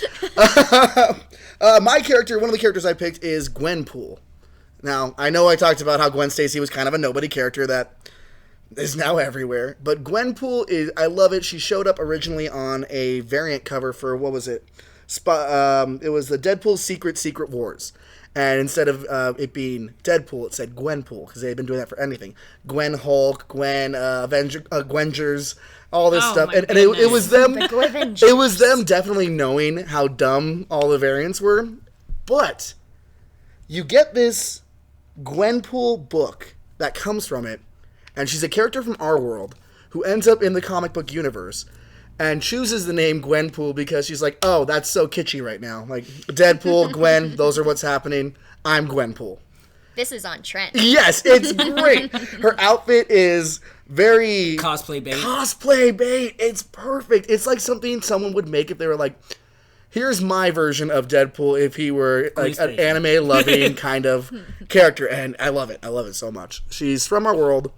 [SPEAKER 3] My character, one of the characters I picked is Gwenpool. Now, I know I talked about how Gwen Stacy was kind of a nobody character that is now everywhere, but Gwenpool is, I love it. She showed up originally on a variant cover for, what was it? It was the Deadpool Secret Wars. And instead of it being Deadpool, it said Gwenpool, because they had been doing that for anything. Gwen Hulk, Gwen, Gwengers, all this stuff. And it was them. It was them definitely knowing how dumb all the variants were. But you get this Gwenpool book that comes from it, and she's a character from our world who ends up in the comic book universe and chooses the name Gwenpool because she's like, oh, that's so kitschy right now. Like, Deadpool, Gwen, those are what's happening. I'm Gwenpool.
[SPEAKER 4] This is on trend.
[SPEAKER 3] Yes, it's great. Her outfit is very...
[SPEAKER 1] Cosplay bait.
[SPEAKER 3] Cosplay bait. It's perfect. It's like something someone would make if they were like, here's my version of Deadpool if he were like an anime-loving kind of character. And I love it. I love it so much. She's from our world.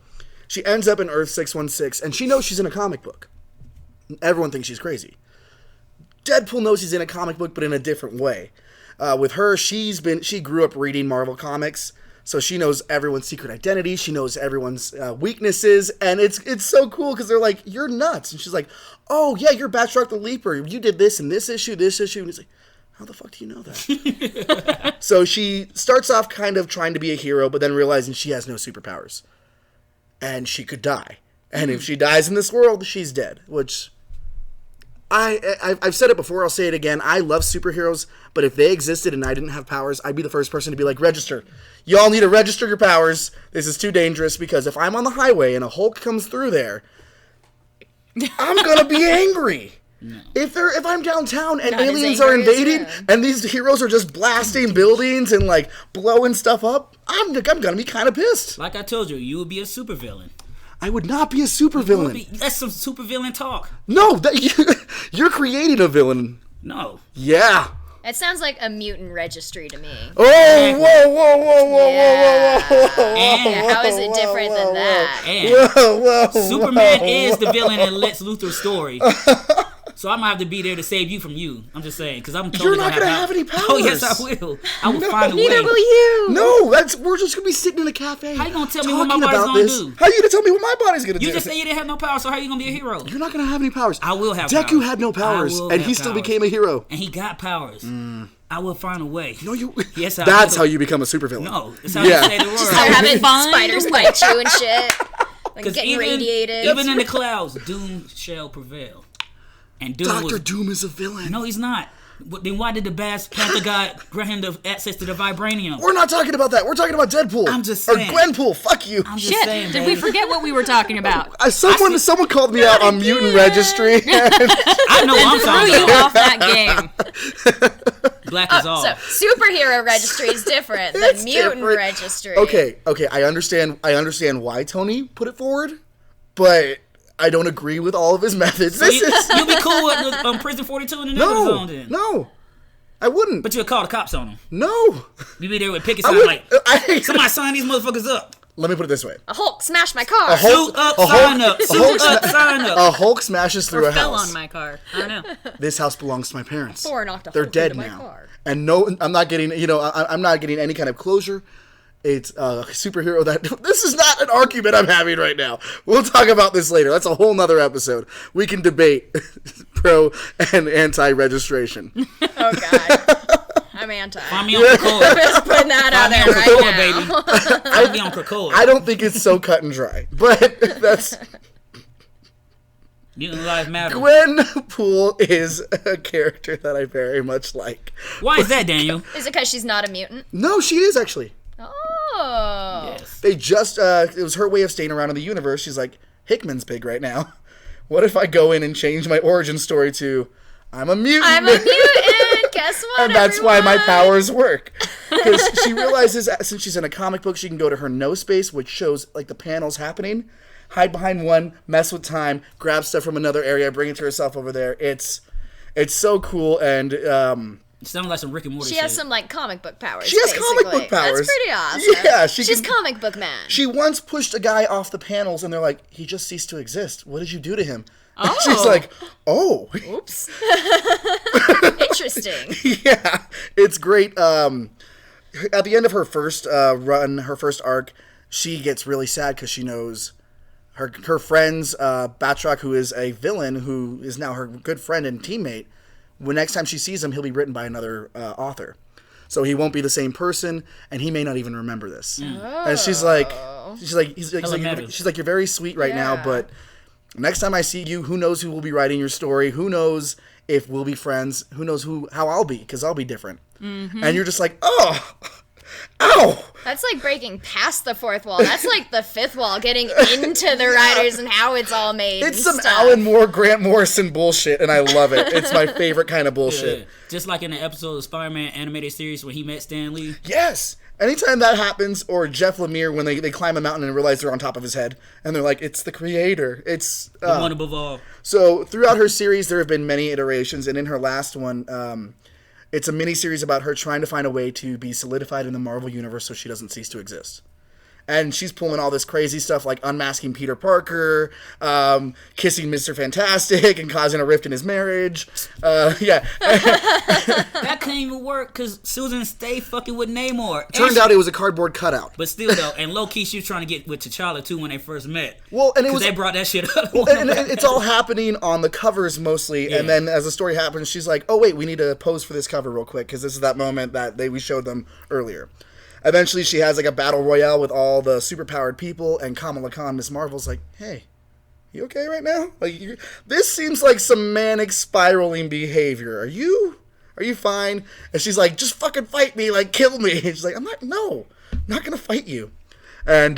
[SPEAKER 3] She ends up in Earth 616, and she knows she's in a comic book. Everyone thinks she's crazy. Deadpool knows he's in a comic book, but in a different way. With her, she grew up reading Marvel comics, so she knows everyone's secret identity. She knows everyone's weaknesses, and it's so cool because they're like, "You're nuts," and she's like, "Oh yeah, you're Batroc the Leaper. You did this in this issue, and he's like, "How the fuck do you know that?" So she starts off kind of trying to be a hero, but then realizing she has no superpowers, and she could die. And if she dies in this world, she's dead, which... I've said it before, I'll say it again. I love superheroes, but if they existed and I didn't have powers, I'd be the first person to be like, register. Y'all need to register your powers. This is too dangerous, because if I'm on the highway and a Hulk comes through there, I'm gonna be angry. No. If I'm downtown and aliens are invading and these heroes are just blasting buildings and like blowing stuff up, I'm gonna be kind of pissed.
[SPEAKER 1] Like I told you, you would be a supervillain.
[SPEAKER 3] I would not be a supervillain.
[SPEAKER 1] That's some supervillain talk.
[SPEAKER 3] No, you're creating a villain.
[SPEAKER 1] No.
[SPEAKER 3] Yeah.
[SPEAKER 4] It sounds like a mutant registry to me.
[SPEAKER 3] Oh, whoa.
[SPEAKER 4] And how is it different than that?
[SPEAKER 1] And Superman is the villain in Lex Luthor's story. So I'm gonna have to be there to save you from you. I'm just saying, because I'm totally
[SPEAKER 3] You're not gonna have any powers.
[SPEAKER 1] Oh yes, I will. I will find a way.
[SPEAKER 4] Neither will you.
[SPEAKER 3] No, we're just gonna be sitting in a cafe.
[SPEAKER 1] How you gonna tell me what my body's gonna do?
[SPEAKER 3] How you gonna tell me what my body's gonna do?
[SPEAKER 1] You just said you didn't have no power, so how you gonna be a hero?
[SPEAKER 3] You're not gonna have any powers.
[SPEAKER 1] I will have
[SPEAKER 3] Deku
[SPEAKER 1] powers.
[SPEAKER 3] had no powers, and he still became a hero.
[SPEAKER 1] And he got powers. I will find a way.
[SPEAKER 3] No, you.
[SPEAKER 1] Yes,
[SPEAKER 3] that's how you become a supervillain.
[SPEAKER 1] No, that's how you say the word.
[SPEAKER 4] Just start having spiders bite you and shit. Like getting radiated.
[SPEAKER 1] Even in the clouds, doom shall prevail. And
[SPEAKER 3] Dr. Doom is a villain.
[SPEAKER 1] No, he's not. But then why did the Bad Panther God grant him the access to the vibranium?
[SPEAKER 3] We're not talking about that. We're talking about Deadpool.
[SPEAKER 1] I'm just saying.
[SPEAKER 3] Or Gwenpool. Fuck you.
[SPEAKER 1] I'm just saying,
[SPEAKER 2] did we forget what we were talking about?
[SPEAKER 3] Someone called me out on Mutant Registry.
[SPEAKER 1] I know what I'm talking
[SPEAKER 2] threw you
[SPEAKER 1] about.
[SPEAKER 2] off that game.
[SPEAKER 1] Black is all.
[SPEAKER 4] So superhero registry is different than mutant registry.
[SPEAKER 3] Okay. I understand why Tony put it forward, but I don't agree with all of his methods.
[SPEAKER 1] So you'll be cool with Prison 42 in the neighborhood zone then?
[SPEAKER 3] No. I wouldn't.
[SPEAKER 1] But you'll call the cops on them.
[SPEAKER 3] No.
[SPEAKER 1] You be there with picket signs like, somebody sign these motherfuckers up.
[SPEAKER 3] Let me put it this way.
[SPEAKER 4] A Hulk smashed my car.
[SPEAKER 1] Suit up, sign up. Suit up, sign up.
[SPEAKER 3] A Hulk smashes through a
[SPEAKER 2] fell
[SPEAKER 3] house.
[SPEAKER 2] on my car. I don't know.
[SPEAKER 3] This house belongs to my parents.
[SPEAKER 4] Thor knocked a
[SPEAKER 3] They're
[SPEAKER 4] Hulk
[SPEAKER 3] dead
[SPEAKER 4] into
[SPEAKER 3] now.
[SPEAKER 4] my car.
[SPEAKER 3] And no, I'm not getting, I'm not getting any kind of closure. It's a superhero that... This is not an argument I'm having right now. We'll talk about this later. That's a whole nother episode. We can debate pro and anti-registration.
[SPEAKER 4] Oh, God. I'm anti.
[SPEAKER 1] Find me on Krakoa.
[SPEAKER 4] I'm just putting that out there right now.
[SPEAKER 1] Baby. Find me on Krakoa.
[SPEAKER 3] I don't think it's so cut and dry. But that's...
[SPEAKER 1] Mutant lives matter.
[SPEAKER 3] Gwenpool is a character that I very much like.
[SPEAKER 1] Why is that, Daniel?
[SPEAKER 4] Is it because she's not a mutant?
[SPEAKER 3] No, she is actually.
[SPEAKER 4] Oh.
[SPEAKER 1] Yes.
[SPEAKER 3] They just, it was her way of staying around in the universe. She's like, Hickman's big right now. What if I go in and change my origin story to, I'm a mutant.
[SPEAKER 4] I'm a mutant. Guess what,
[SPEAKER 3] And that's why my powers work. Because she realizes that since she's in a comic book, she can go to her no space, which shows like the panels happening, hide behind one, mess with time, grab stuff from another area, bring it to herself over there. It's so cool, and
[SPEAKER 1] it sounds like some Rick and Morty
[SPEAKER 4] She
[SPEAKER 1] shit.
[SPEAKER 4] has some like comic book powers.
[SPEAKER 3] She has
[SPEAKER 4] basically.
[SPEAKER 3] comic book powers.
[SPEAKER 4] That's pretty awesome.
[SPEAKER 3] Yeah,
[SPEAKER 4] she's comic book man.
[SPEAKER 3] She once pushed a guy off the panels, and they're like, he just ceased to exist. What did you do to him?
[SPEAKER 2] Oh.
[SPEAKER 3] She's like, oh.
[SPEAKER 4] Oops. Interesting.
[SPEAKER 3] Yeah, it's great. At the end of her first run, her first arc, she gets really sad because she knows her friend's Batroc, who is a villain, who is now her good friend and teammate. When next time she sees him, he'll be written by another author. So he won't be the same person, and he may not even remember this. And she's like, you're very sweet right now, but next time I see you, who knows who will be writing your story? Who knows if we'll be friends? Who knows how I'll be? Because I'll be different. Mm-hmm. And you're just like, oh, ow.
[SPEAKER 4] That's like breaking past the fourth wall. That's like the fifth wall, getting into the writers and how it's all made.
[SPEAKER 3] It's some Alan Moore, Grant Morrison bullshit, and I love it. It's my favorite kind of bullshit.
[SPEAKER 1] Yeah. Just like in the episode of Spider-Man animated series when he met Stan Lee.
[SPEAKER 3] Yes. Anytime that happens, or Jeff Lemire when they climb a mountain and realize they're on top of his head, and they're like, it's the creator. It's
[SPEAKER 1] the one above all.
[SPEAKER 3] So throughout her series, there have been many iterations, and in her last one, it's a mini-series about her trying to find a way to be solidified in the Marvel Universe so she doesn't cease to exist. And she's pulling all this crazy stuff like unmasking Peter Parker, kissing Mr. Fantastic, and causing a rift in his marriage. Yeah.
[SPEAKER 1] That couldn't even work because Susan stayed fucking with Namor.
[SPEAKER 3] Turned out it was a cardboard cutout.
[SPEAKER 1] But still, though, and low-key, she was trying to get with T'Challa, too, when they first met.
[SPEAKER 3] Well, and it was...
[SPEAKER 1] they brought that shit up.
[SPEAKER 3] Well, and it's all happening on the covers mostly, and then as the story happens, she's like, oh, wait, we need to pose for this cover real quick, because this is that moment that we showed them earlier. Eventually, she has like a battle royale with all the superpowered people, and Kamala Khan, Miss Marvel's like, "Hey, you okay right now? Like, this seems like some manic spiraling behavior. Are you fine?" And she's like, "Just fucking fight me, like kill me." And she's like, I'm not gonna fight you." And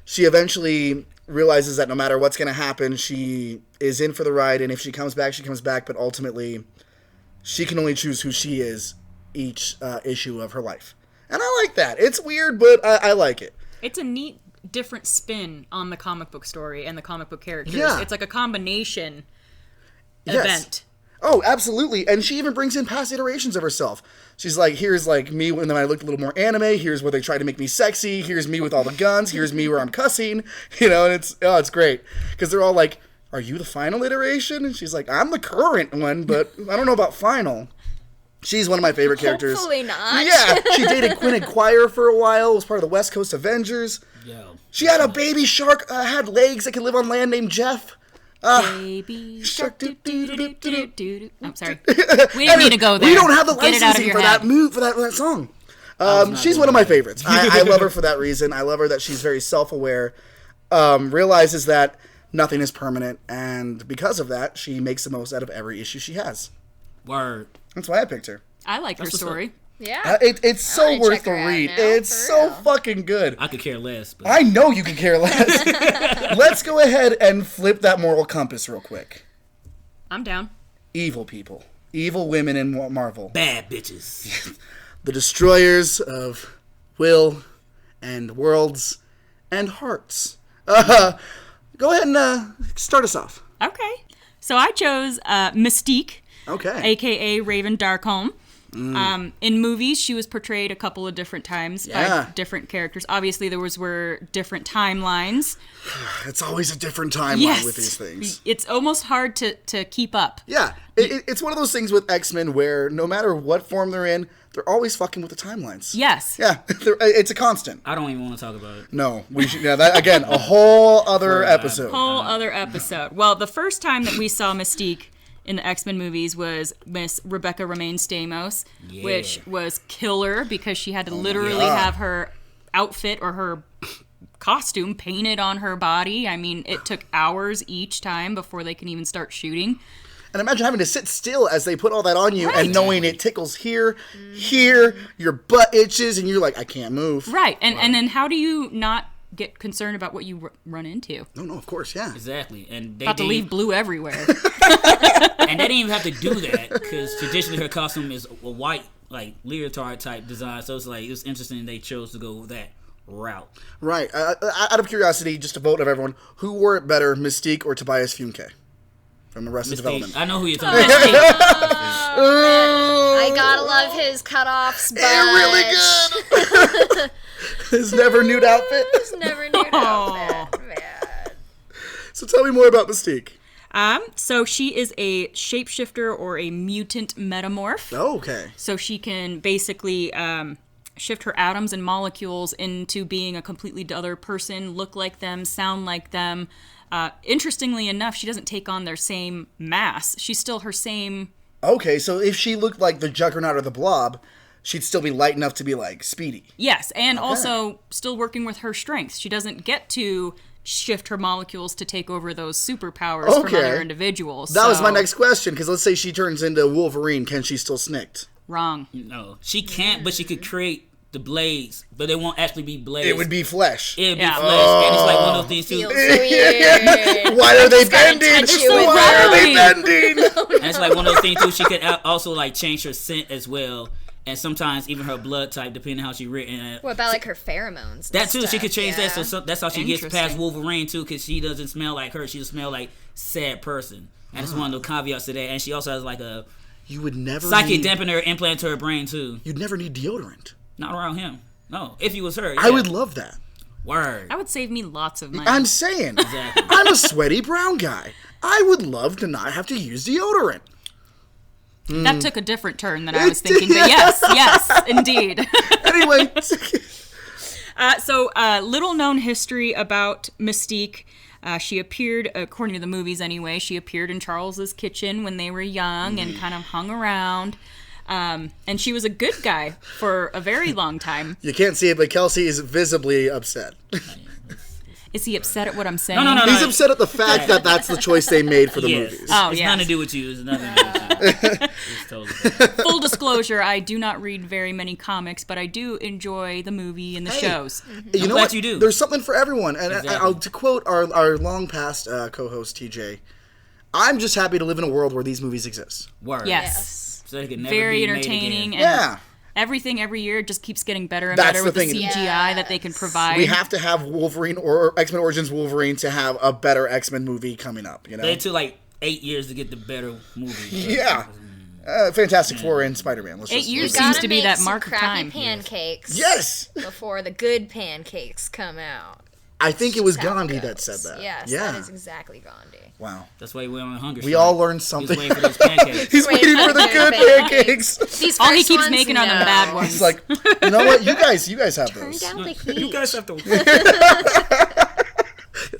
[SPEAKER 3] she eventually realizes that no matter what's gonna happen, she is in for the ride, and if she comes back, she comes back. But ultimately, she can only choose who she is each issue of her life. And I like that. It's weird, but I like it.
[SPEAKER 2] It's a neat, different spin on the comic book story and the comic book characters.
[SPEAKER 3] Yeah.
[SPEAKER 2] It's like a combination event.
[SPEAKER 3] Oh, absolutely. And she even brings in past iterations of herself. She's like, here's like me when I looked a little more anime. Here's where they try to make me sexy. Here's me with all the guns. Here's me where I'm cussing. You know, and it's great. Because they're all like, are you the final iteration? And she's like, I'm the current one, but I don't know about final. She's one of my favorite characters.
[SPEAKER 4] Hopefully not.
[SPEAKER 3] Yeah, she dated Quinn Quire for a while. Was part of the West Coast Avengers.
[SPEAKER 1] Yo.
[SPEAKER 3] She had a baby shark. Had legs that could live on land named Jeff.
[SPEAKER 2] Baby shark. I'm sorry. We didn't need to go there.
[SPEAKER 3] We don't have the licensing for that song. She's one of my favorites. I love her for that reason. I love her that she's very self-aware. Realizes that nothing is permanent, and because of that, she makes the most out of every issue she has.
[SPEAKER 1] Word.
[SPEAKER 3] That's why I picked her.
[SPEAKER 2] I like her story.
[SPEAKER 4] Yeah.
[SPEAKER 3] It's so worth the read. It's so fucking good.
[SPEAKER 1] I could care less. But...
[SPEAKER 3] I know you can care less. Let's go ahead and flip that moral compass real quick.
[SPEAKER 2] I'm down.
[SPEAKER 3] Evil people. Evil women in Marvel.
[SPEAKER 1] Bad bitches.
[SPEAKER 3] The destroyers of will and worlds and hearts. Go ahead and start us off.
[SPEAKER 2] Okay. So I chose Mystique.
[SPEAKER 3] Okay.
[SPEAKER 2] AKA Raven Darkholme. In movies, she was portrayed a couple of different times by different characters. Obviously, there were different timelines.
[SPEAKER 3] It's always a different timeline with these things.
[SPEAKER 2] It's almost hard to keep up.
[SPEAKER 3] Yeah. It's one of those things with X-Men where no matter what form they're in, they're always fucking with the timelines.
[SPEAKER 2] Yes.
[SPEAKER 3] Yeah. It's a constant.
[SPEAKER 1] I don't even want to talk about it.
[SPEAKER 3] No. We should. Yeah. That again, a whole other episode.
[SPEAKER 2] Well, the first time that we saw Mystique in the X-Men movies was Miss Rebecca Romaine Stamos, which was killer because she had to literally have her outfit or her costume painted on her body. I mean, it took hours each time before they can even start shooting.
[SPEAKER 3] And imagine having to sit still as they put all that on you and knowing it tickles here, your butt itches, and you're like, I can't move.
[SPEAKER 2] Right. And then how do you not get concerned about what you run into?
[SPEAKER 3] No, of course, yeah.
[SPEAKER 1] Exactly. And they
[SPEAKER 2] about to leave blue everywhere.
[SPEAKER 1] And they didn't even have to do that because traditionally her costume is a white, like, leotard type design. So it's like, it was interesting they chose to go that route. Right.
[SPEAKER 3] Out of curiosity, just a vote of everyone, who wore it better, Mystique or Tobias Funke from Arrested Development?
[SPEAKER 1] I know who you're talking about.
[SPEAKER 4] I gotta love his cutoffs, but...
[SPEAKER 3] really good! His never nude outfit.
[SPEAKER 4] His never nude outfit, man.
[SPEAKER 3] So tell me more about Mystique.
[SPEAKER 2] So she is a shapeshifter or a mutant metamorph.
[SPEAKER 3] Oh, okay.
[SPEAKER 2] So she can basically shift her atoms and molecules into being a completely other person, look like them, sound like them. Interestingly enough, she doesn't take on their same mass. She's still her same...
[SPEAKER 3] Okay, so if she looked like the Juggernaut or the Blob, she'd still be light enough to be, like, Speedy.
[SPEAKER 2] Yes, and also still working with her strengths. She doesn't get to shift her molecules to take over those superpowers from other individuals.
[SPEAKER 3] That was my next question, because let's say she turns into Wolverine, can she still snicked?
[SPEAKER 2] Wrong.
[SPEAKER 1] No, she can't, but she could create the blades, but they won't actually be blades.
[SPEAKER 3] It would be flesh.
[SPEAKER 1] It would be flesh, and it's like one of those things too.
[SPEAKER 3] Why are they bending? Why are they bending?
[SPEAKER 1] And it's like one of those things too. She could also like change her scent as well, and sometimes even her blood type, depending on how she's written.
[SPEAKER 4] What about like her pheromones?
[SPEAKER 1] That too, she could change that. So that's how she gets past Wolverine too, because she doesn't smell like her. She just smell like sad person, and it's one of the caveats to that. And she also has like a psychic dampener implant to her brain too.
[SPEAKER 3] You'd never need deodorant.
[SPEAKER 1] Not around him. No, if he was her,
[SPEAKER 3] I would love that.
[SPEAKER 1] Word.
[SPEAKER 2] That would save me lots of money.
[SPEAKER 3] I'm saying,
[SPEAKER 1] Exactly.
[SPEAKER 3] I'm a sweaty brown guy. I would love to not have to use deodorant.
[SPEAKER 2] That took a different turn than I was thinking, but yes, indeed.
[SPEAKER 3] Anyway.
[SPEAKER 2] So, little known history about Mystique. She appeared, according to the movies anyway, she appeared in Charles's kitchen when they were young and kind of hung around. And she was a good guy for a very long time.
[SPEAKER 3] You can't see it, but Kelsey is visibly upset.
[SPEAKER 2] Is he upset at what I'm saying?
[SPEAKER 1] No.
[SPEAKER 3] He's upset at the fact that that's the choice they made for the movies.
[SPEAKER 2] Oh,
[SPEAKER 1] it's
[SPEAKER 2] yes.
[SPEAKER 1] nothing to do with you. It's nothing to do with you. It's totally
[SPEAKER 2] Full disclosure, I do not read very many comics, but I do enjoy the movie and the shows.
[SPEAKER 3] You know
[SPEAKER 1] glad
[SPEAKER 3] what?
[SPEAKER 1] you do.
[SPEAKER 3] There's something for everyone. And
[SPEAKER 1] Exactly.
[SPEAKER 3] to quote our long past co-host TJ, I'm just happy to live in a world where these movies exist.
[SPEAKER 1] Word.
[SPEAKER 2] Yes.
[SPEAKER 1] So they could never
[SPEAKER 2] Very
[SPEAKER 1] be made
[SPEAKER 2] entertaining.
[SPEAKER 1] again.
[SPEAKER 2] And everything every year just keeps getting better and
[SPEAKER 3] That's
[SPEAKER 2] better
[SPEAKER 3] the
[SPEAKER 2] with the
[SPEAKER 3] thing.
[SPEAKER 2] CGI that they can provide.
[SPEAKER 3] We have to have Wolverine or X-Men Origins Wolverine to have a better X-Men movie coming up, you know?
[SPEAKER 1] They took like 8 years to get the better movie.
[SPEAKER 3] Yeah. Fantastic Four and Spider-Man.
[SPEAKER 2] 8 years
[SPEAKER 4] You
[SPEAKER 2] seems
[SPEAKER 4] gotta
[SPEAKER 2] to be
[SPEAKER 4] make
[SPEAKER 2] that
[SPEAKER 4] some
[SPEAKER 2] mark of
[SPEAKER 4] crappy
[SPEAKER 2] time.
[SPEAKER 4] pancakes.
[SPEAKER 3] Yes!
[SPEAKER 4] Before the good pancakes come out.
[SPEAKER 3] I think it was
[SPEAKER 4] How it
[SPEAKER 3] Gandhi that
[SPEAKER 4] goes.
[SPEAKER 3] said that.
[SPEAKER 4] Yes,
[SPEAKER 3] Yeah.
[SPEAKER 4] that is exactly Gandhi.
[SPEAKER 3] Wow.
[SPEAKER 1] That's why we're on a hunger
[SPEAKER 3] We
[SPEAKER 1] strike.
[SPEAKER 3] all learned
[SPEAKER 1] He's
[SPEAKER 3] something.
[SPEAKER 1] waiting for those pancakes.
[SPEAKER 3] He's waiting for the good pancakes.
[SPEAKER 4] These
[SPEAKER 2] All he
[SPEAKER 4] first
[SPEAKER 2] keeps
[SPEAKER 4] ones,
[SPEAKER 2] making are the
[SPEAKER 4] no.
[SPEAKER 2] bad ones.
[SPEAKER 3] He's like, you know what? You guys have
[SPEAKER 4] Turn
[SPEAKER 3] those.
[SPEAKER 4] down the heat.
[SPEAKER 1] You guys have to.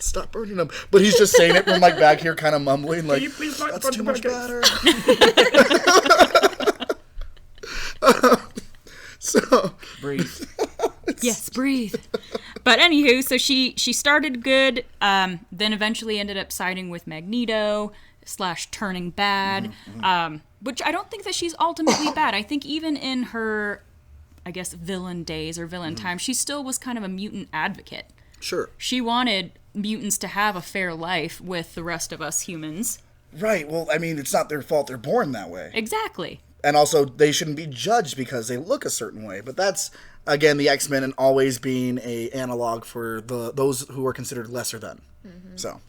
[SPEAKER 3] Stop burning them. But he's just saying it from like back here, kind of mumbling, like,
[SPEAKER 1] you please not
[SPEAKER 3] that's
[SPEAKER 1] burn
[SPEAKER 3] too
[SPEAKER 1] the
[SPEAKER 3] much
[SPEAKER 1] pancakes.
[SPEAKER 3] batter. So,
[SPEAKER 1] Breathe.
[SPEAKER 2] Yes, breathe. But anywho, so she started good, then eventually ended up siding with Magneto / turning bad, which I don't think that she's ultimately bad. I think even in her, I guess, villain days or villain time, she still was kind of a mutant advocate.
[SPEAKER 3] sure.
[SPEAKER 2] She wanted mutants to have a fair life with the rest of us humans.
[SPEAKER 3] Right. Well, I mean, it's not their fault they're born that way.
[SPEAKER 2] Exactly.
[SPEAKER 3] And also, they shouldn't be judged because they look a certain way. But that's, again, the X-Men and always being a analog for those who are considered lesser than. So,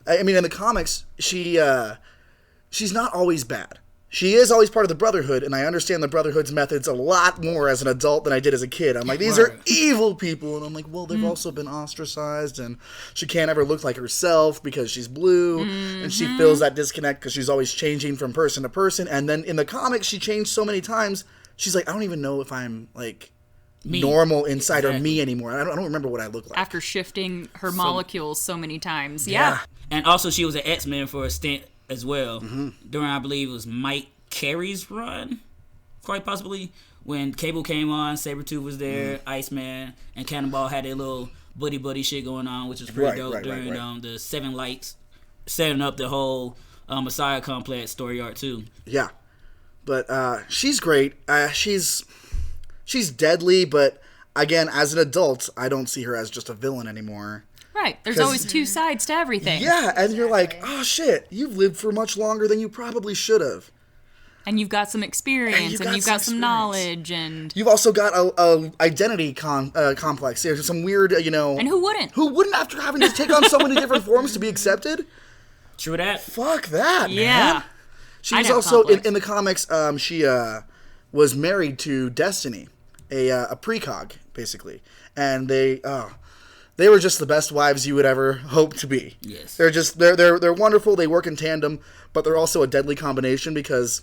[SPEAKER 3] I mean, in the comics, she's not always bad. She is always part of the Brotherhood, and I understand the Brotherhood's methods a lot more as an adult than I did as a kid. I'm like, these are evil people, and I'm like, well, they've also been ostracized, and she can't ever look like herself because she's blue, and she feels that disconnect because she's always changing from person to person, and then in the comics, she changed so many times, she's like, I don't even know if I'm, like, normal inside or me anymore. I don't remember what I look like.
[SPEAKER 2] After shifting her molecules so many times. Yeah.
[SPEAKER 1] And also, she was an X-Men for a stint as well. During, I believe, it was Mike Carey's run, quite possibly, when Cable came on, Sabretooth was there, Iceman, and Cannonball had their little buddy shit going on, which was pretty dope during the Seven Lights, setting up the whole Messiah Complex story arc too.
[SPEAKER 3] Yeah. But she's great. She's deadly, but again, as an adult, I don't see her as just a villain anymore.
[SPEAKER 2] Right. There's always two sides to everything.
[SPEAKER 3] Yeah, and you're like, oh shit, you've lived for much longer than you probably should have.
[SPEAKER 2] And you've got some experience, and you've got some knowledge, and...
[SPEAKER 3] You've also got a identity complex. There's some weird,
[SPEAKER 2] And who wouldn't?
[SPEAKER 3] Who wouldn't after having to take on so many different forms to be accepted?
[SPEAKER 1] True that.
[SPEAKER 3] Fuck that,
[SPEAKER 2] Yeah.
[SPEAKER 3] man. She
[SPEAKER 2] I'd
[SPEAKER 3] was
[SPEAKER 2] have
[SPEAKER 3] also,
[SPEAKER 2] conflict.
[SPEAKER 3] in the comics, she was married to Destiny, a precog, basically. And they, They were just the best wives you would ever hope to be.
[SPEAKER 1] Yes.
[SPEAKER 3] They're wonderful. They work in tandem, but they're also a deadly combination because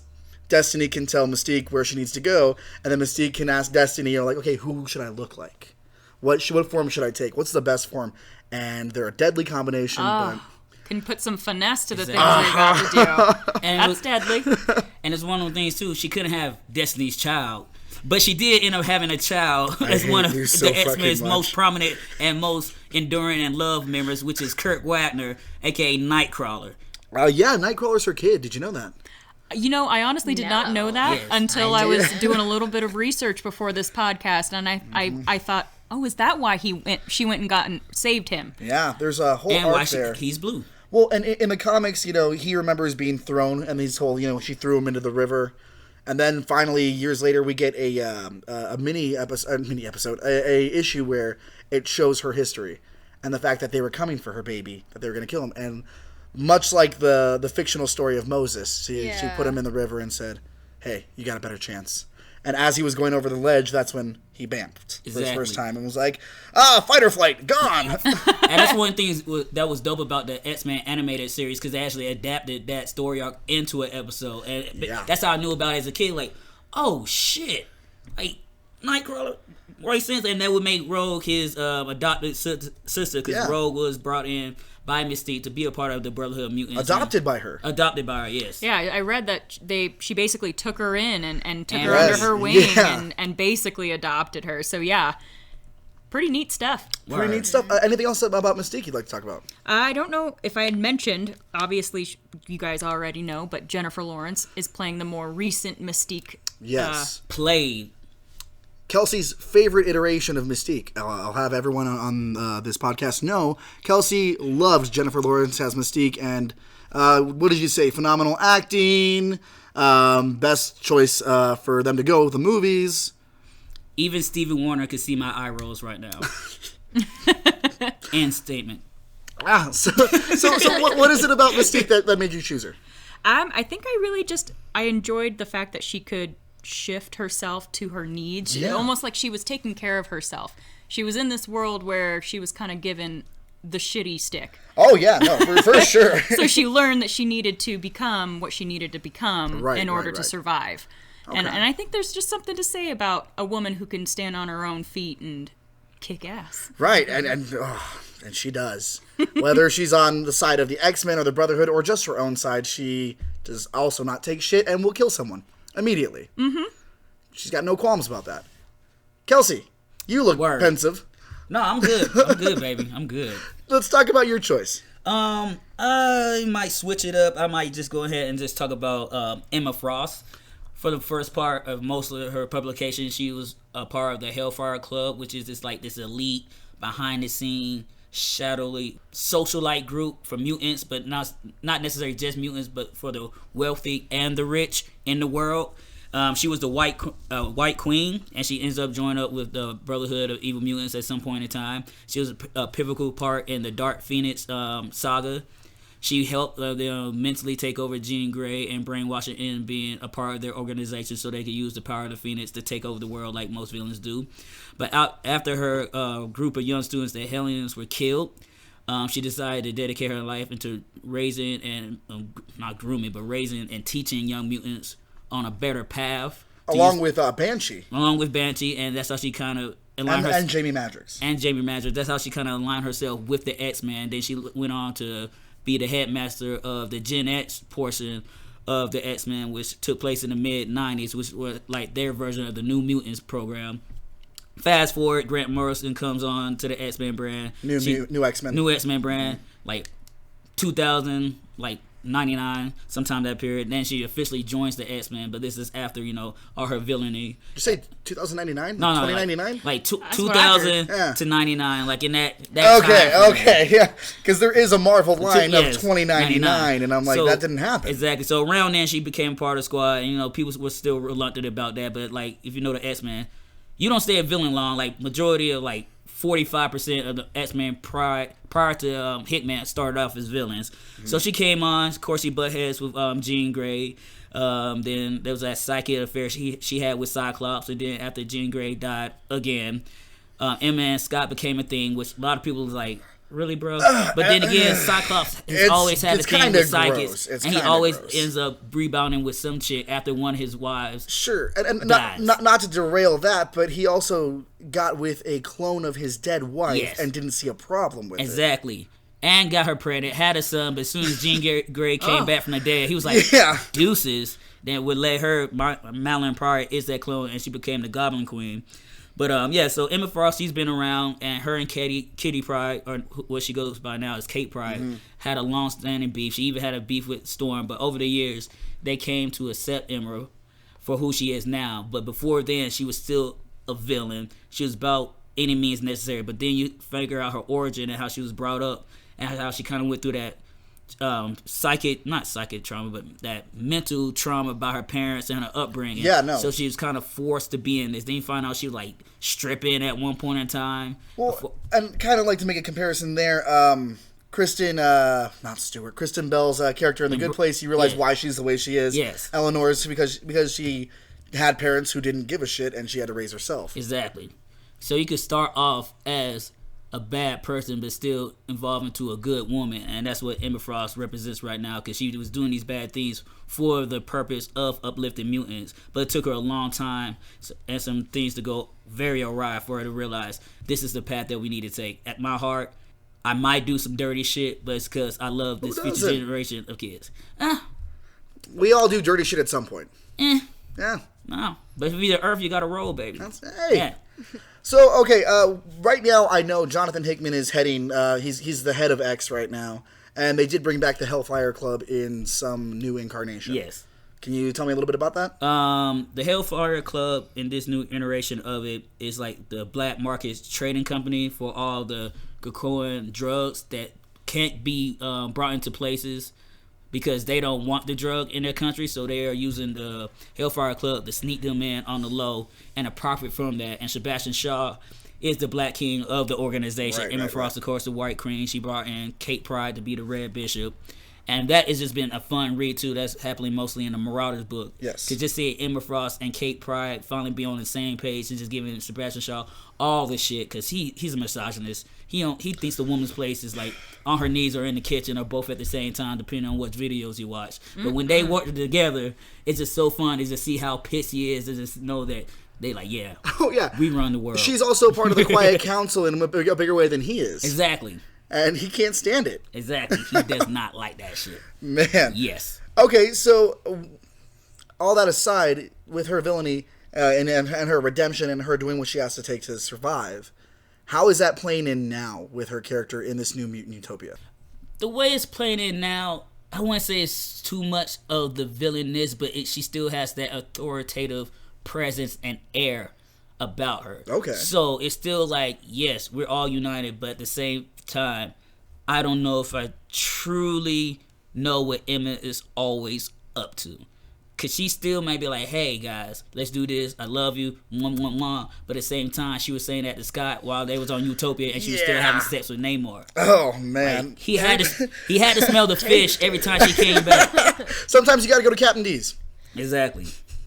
[SPEAKER 3] Destiny can tell Mystique where she needs to go, and then Mystique can ask Destiny, like, okay, who should I look like? What form should I take? What's the best form? And they're a deadly combination. But
[SPEAKER 2] can put some finesse to the things they're about to do.
[SPEAKER 1] And
[SPEAKER 2] That's deadly.
[SPEAKER 1] And it's one of the things, too, she couldn't have Destiny's child. But she did end up having a child as one of the X-Men's most prominent and most enduring and loved members, which is Kurt Wagner, a.k.a. Nightcrawler.
[SPEAKER 3] Yeah, Nightcrawler's her kid. Did you know that?
[SPEAKER 2] You know, I honestly did not know that until I was doing a little bit of research before this podcast, and I thought, oh, is that why she went and saved him?
[SPEAKER 3] Yeah, there's a whole arc there.
[SPEAKER 1] He's blue.
[SPEAKER 3] Well, and in the comics, he remembers being thrown, and these whole, she threw him into the river. And then finally, years later, we get a mini episode, a issue where it shows her history and the fact that they were coming for her baby, that they were going to kill him. And much like the fictional story of Moses, she put him in the river and said, hey, you got a better chance. And as he was going over the ledge, that's when he bamped for his first time and was like, fight or flight, gone.
[SPEAKER 1] And that's one thing that was dope about the X-Men animated series, because they actually adapted that story arc into an episode. And that's how I knew about it as a kid. Like, oh, shit. Like, Nightcrawler, Roy Simpson, and that would make Rogue his adopted sister, because Rogue was brought in by Mystique to be a part of the Brotherhood of Mutants.
[SPEAKER 3] Adopted by her,
[SPEAKER 1] yes.
[SPEAKER 2] Yeah, I read that she basically took her in and took her under her wing and basically adopted her. So yeah, pretty neat stuff.
[SPEAKER 3] Pretty neat stuff. Anything else about Mystique you'd like to talk about?
[SPEAKER 2] I don't know if I had mentioned, obviously you guys already know, but Jennifer Lawrence is playing the more recent Mystique.
[SPEAKER 3] Yes.
[SPEAKER 1] Played
[SPEAKER 3] Kelsey's favorite iteration of Mystique. I'll have everyone on this podcast know. Kelsey loved Jennifer Lawrence as Mystique, and what did you say? Phenomenal acting, best choice for them to go with the movies.
[SPEAKER 1] Even Stephen Warner could see my eye rolls right now. End statement.
[SPEAKER 3] So what is it about Mystique that made you choose her?
[SPEAKER 2] I think I enjoyed the fact that she could shift herself to her needs. Almost like she was taking care of herself. She was in this world where she was kind of given the shitty stick.
[SPEAKER 3] Oh yeah, no, for sure.
[SPEAKER 2] So she learned that she needed to become what she needed to become in order to survive. Okay. And I think there's just something to say about a woman who can stand on her own feet and kick ass.
[SPEAKER 3] Right, and she does. Whether she's on the side of the X-Men or the Brotherhood or just her own side, she does also not take shit and will kill someone immediately. Mm-hmm. She's got no qualms about that. Kelsey, you look pensive.
[SPEAKER 1] No, I'm good. I'm good, baby. I'm good.
[SPEAKER 3] Let's talk about your choice.
[SPEAKER 1] I might switch it up. I might just go ahead and just talk about Emma Frost. For the first part of most of her publication, she was a part of the Hellfire Club, which is this elite, behind-the-scene, shadowy, socialite group for mutants, but not necessarily just mutants, but for the wealthy and the rich in the world. She was the White Queen, and she ends up joining up with the Brotherhood of Evil Mutants at some point in time. She was a pivotal part in the Dark Phoenix saga. She helped them mentally take over Jean Grey and brainwash her in being a part of their organization so they could use the power of the Phoenix to take over the world like most villains do. But after her group of young students, the Hellions, were killed, she decided to dedicate her life into raising and, not grooming, but raising and teaching young mutants on a better path.
[SPEAKER 3] Along with Banshee.
[SPEAKER 1] Along with Banshee, and that's how she kind of...
[SPEAKER 3] And Jamie Madrox.
[SPEAKER 1] And Jamie Madrox. That's how she kind of aligned herself with the X-Men. Then she went on to be the headmaster of the Gen X portion of the X-Men, which took place in the mid-90s, which was like their version of the New Mutants program. Fast forward, Grant Morrison comes on to the X-Men brand.
[SPEAKER 3] New X-Men.
[SPEAKER 1] New X-Men brand, like 2000, like 99, sometime that period. Then she officially joins the X-Men, but this is after, all her villainy.
[SPEAKER 3] You say 2099?
[SPEAKER 1] No,
[SPEAKER 3] 2099?
[SPEAKER 1] Like 2000 to 99, like in that
[SPEAKER 3] Okay, yeah. Because there is a Marvel line of 2099, and I'm like, that didn't happen.
[SPEAKER 1] Exactly. So around then, she became part of the squad, and, people were still reluctant about that, but, like, if you know the X-Men, you don't stay a villain long. Like, majority of, 45% of the X-Men prior to Hickman started off as villains. Mm-hmm. So she came on. Of course, she butt heads with Jean Grey. Then there was that psychic affair she had with Cyclops. And then after Jean Grey died again, Emma and Scott became a thing, which a lot of people was like, really, bro? But then again, Cyclops has always had a thing with psychics, and he always ends up rebounding with some chick after one of his wives.
[SPEAKER 3] Sure, and not to derail that, but he also got with a clone of his dead wife and didn't see a problem with it.
[SPEAKER 1] Exactly. And got her pregnant, had a son, but as soon as Jean Grey came back from the dead, he was like, deuces. Then would let her, Madeline Pryor is that clone, and she became the Goblin Queen. But so Emma Frost, she's been around, and her and Kitty Pryde, or what she goes by now is Kate Pryde, had a long-standing beef. She even had a beef with Storm, but over the years, they came to accept Emma for who she is now. But before then, she was still a villain. She was about any means necessary. But then you figure out her origin and how she was brought up, and how she kind of went through that not psychic trauma, but that mental trauma by her parents and her upbringing.
[SPEAKER 3] Yeah, no.
[SPEAKER 1] So she was kind of forced to be in this. Then you find out she was like stripping at one point in time.
[SPEAKER 3] Well, and kind of like to make a comparison there, Kristen Bell's character in The Good Place, you realize why she's the way she is.
[SPEAKER 1] Yes.
[SPEAKER 3] Eleanor's because she had parents who didn't give a shit and she had to raise herself.
[SPEAKER 1] Exactly. So you could start off as a bad person but still evolve into a good woman, and that's what Emma Frost represents right now, because she was doing these bad things for the purpose of uplifting mutants, but it took her a long time and some things to go very awry for her to realize this is the path that we need to take. At my heart, I might do some dirty shit, but it's because I love this future generation of kids.
[SPEAKER 3] We all do dirty shit at some point. Yeah.
[SPEAKER 1] No, but if you're the Earth, you gotta roll, baby.
[SPEAKER 3] Yeah. So, okay, right now I know Jonathan Hickman is heading, he's the head of X right now, and they did bring back the Hellfire Club in some new incarnation.
[SPEAKER 1] Yes.
[SPEAKER 3] Can you tell me a little bit about that?
[SPEAKER 1] The Hellfire Club in this new iteration of it is like the black market trading company for all the Krakoan drugs that can't be brought into places because they don't want the drug in their country, so they are using the Hellfire Club to sneak them in on the low and to profit from that. And Sebastian Shaw is the black king of the organization. Emma Frost, of course, the white queen. She brought in Kate Pryde to be the Red Bishop. And that has just been a fun read, too. That's happening mostly in the Marauders book.
[SPEAKER 3] Yes.
[SPEAKER 1] To just see Emma Frost and Kate Pryde finally be on the same page and just giving Sebastian Shaw all the shit, because he's a misogynist. He thinks the woman's place is like on her knees or in the kitchen or both at the same time, depending on what videos you watch. But when they work together, it's just so fun to just see how pissed he is, to just know that they like, we run the world.
[SPEAKER 3] She's also part of the Quiet Council in a bigger way than he is.
[SPEAKER 1] Exactly.
[SPEAKER 3] And he can't stand it.
[SPEAKER 1] Exactly. He does not like that shit.
[SPEAKER 3] Man.
[SPEAKER 1] Yes.
[SPEAKER 3] Okay, so all that aside, with her villainy and her redemption and her doing what she has to take to survive, how is that playing in now with her character in this new Mutant Utopia?
[SPEAKER 1] The way it's playing in now, I wouldn't say it's too much of the villainess, but she still has that authoritative presence and air about her.
[SPEAKER 3] Okay.
[SPEAKER 1] So it's still like, yes, we're all united, but at the same time, I don't know if I truly know what Emma is always up to. Because she still might be like, hey, guys, let's do this. I love you. Mwah, mwah, mwah. But at the same time, she was saying that to Scott while they was on Utopia, and she was still having sex with Namor.
[SPEAKER 3] Oh, man.
[SPEAKER 1] Like, he had to smell the fish every time she came back.
[SPEAKER 3] Sometimes you got to go to Captain D's.
[SPEAKER 1] Exactly.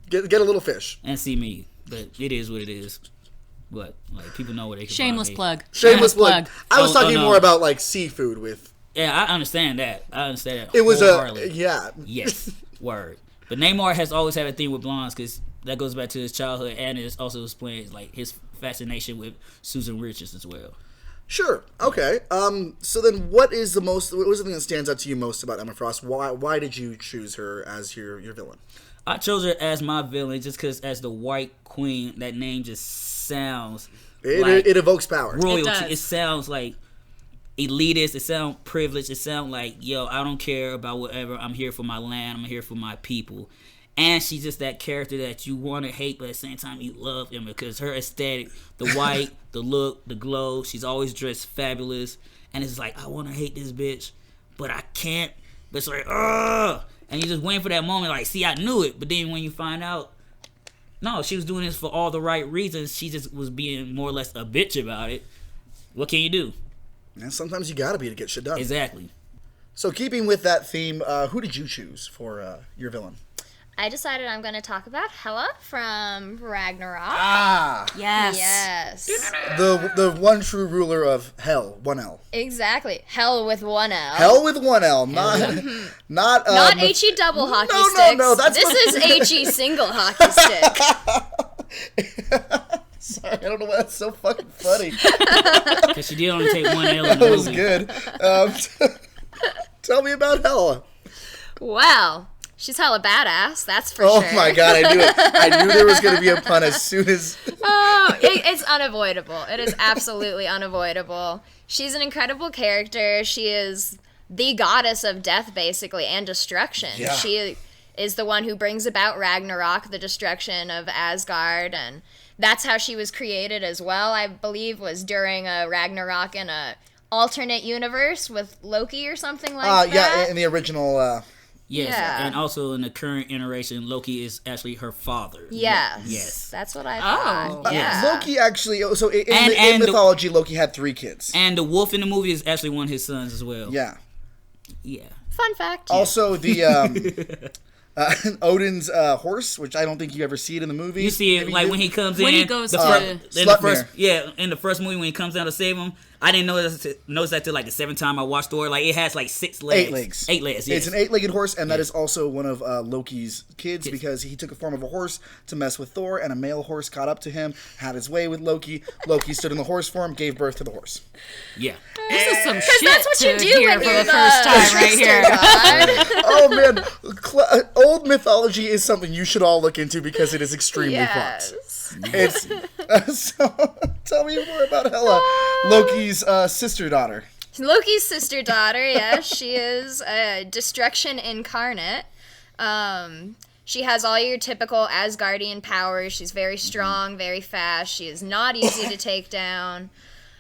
[SPEAKER 3] Get a little fish.
[SPEAKER 1] And see me. But it is what it is. But like, people know what they can
[SPEAKER 2] Shameless plug.
[SPEAKER 3] Shameless plug. I was talking more about like seafood with.
[SPEAKER 1] Yeah, I understand that.
[SPEAKER 3] It was
[SPEAKER 1] Yes, word. But Namor has always had a thing with blondes, because that goes back to his childhood, and it also explains like his fascination with Susan Richards as well.
[SPEAKER 3] Sure. Okay. So then, what was the thing that stands out to you most about Emma Frost? Why did you choose her as your villain?
[SPEAKER 1] I chose her as my villain just because, as the White Queen, that name just sounds.
[SPEAKER 3] It evokes power.
[SPEAKER 1] Royalty. It sounds like elitist. It sounds privileged. It sounds like, yo, I don't care about whatever. I'm here for my land. I'm here for my people. And she's just that character that you want to hate, but at the same time you love Emma, because her aesthetic, the white, the look, the glow. She's always dressed fabulous, and it's like, I want to hate this bitch, but I can't. But it's like, ugh. And you're just waiting for that moment, like, see, I knew it. But then when you find out, no, she was doing this for all the right reasons. She just was being more or less a bitch about it. What can you do?
[SPEAKER 3] And sometimes you gotta be to get shit done.
[SPEAKER 1] Exactly.
[SPEAKER 3] So keeping with that theme, who did you choose for your villain?
[SPEAKER 4] I decided I'm going to talk about Hela from Ragnarok.
[SPEAKER 2] Yes.
[SPEAKER 3] The one true ruler of Hell, 1L.
[SPEAKER 4] Exactly. Hell with 1L.
[SPEAKER 3] Hell with 1L, not
[SPEAKER 4] HE double hockey sticks.
[SPEAKER 3] No,
[SPEAKER 4] this is HE single hockey stick.
[SPEAKER 3] Sorry, I don't know why that's so fucking funny.
[SPEAKER 1] Because she did only take 1L in the movie.
[SPEAKER 3] That was good. Tell me about Hela.
[SPEAKER 4] Well, she's hella badass, that's for sure.
[SPEAKER 3] Oh my god, I knew it. I knew there was going to be a pun as soon as...
[SPEAKER 4] It's unavoidable. It is absolutely unavoidable. She's an incredible character. She is the goddess of death, basically, and destruction.
[SPEAKER 3] Yeah.
[SPEAKER 4] She is the one who brings about Ragnarok, the destruction of Asgard, and that's how she was created as well, I believe, was during a Ragnarok in a alternate universe with Loki or something like that.
[SPEAKER 3] Yeah, in the original...
[SPEAKER 1] Yes,
[SPEAKER 4] Yeah.
[SPEAKER 1] and also in the current iteration, Loki is actually her father.
[SPEAKER 4] Yes. That's what I thought. Yeah.
[SPEAKER 3] Loki actually... So in mythology, Loki had 3 kids.
[SPEAKER 1] And the wolf in the movie is actually one of his sons as well.
[SPEAKER 3] Yeah.
[SPEAKER 1] Yeah.
[SPEAKER 4] Fun fact.
[SPEAKER 3] Also, the... Odin's horse, which I don't think you ever see it in the movie.
[SPEAKER 1] You see it when he comes in.
[SPEAKER 2] When he goes
[SPEAKER 1] in the first movie when he comes down to save him. I didn't notice that till like the 7th time I watched Thor. Like it has like 6 legs.
[SPEAKER 3] 8 legs.
[SPEAKER 1] 8 legs. Yes.
[SPEAKER 3] It's an 8-legged horse, and that is also one of Loki's kids because he took a form of a horse to mess with Thor, and a male horse caught up to him, had his way with Loki. Loki stood in the horse form, gave birth to the horse.
[SPEAKER 1] Yeah.
[SPEAKER 2] This is some shit
[SPEAKER 4] that's what you
[SPEAKER 2] to
[SPEAKER 4] do
[SPEAKER 2] hear
[SPEAKER 4] when
[SPEAKER 2] for
[SPEAKER 4] you're
[SPEAKER 2] the first time right here.
[SPEAKER 3] Oh man, old mythology is something you should all look into because it is extremely fun. It's so. Tell me more about Hela, Loki's sister daughter.
[SPEAKER 4] Loki's sister daughter, yes, she is a destruction incarnate. She has all your typical Asgardian powers. She's very strong, very fast. She is not easy to take down.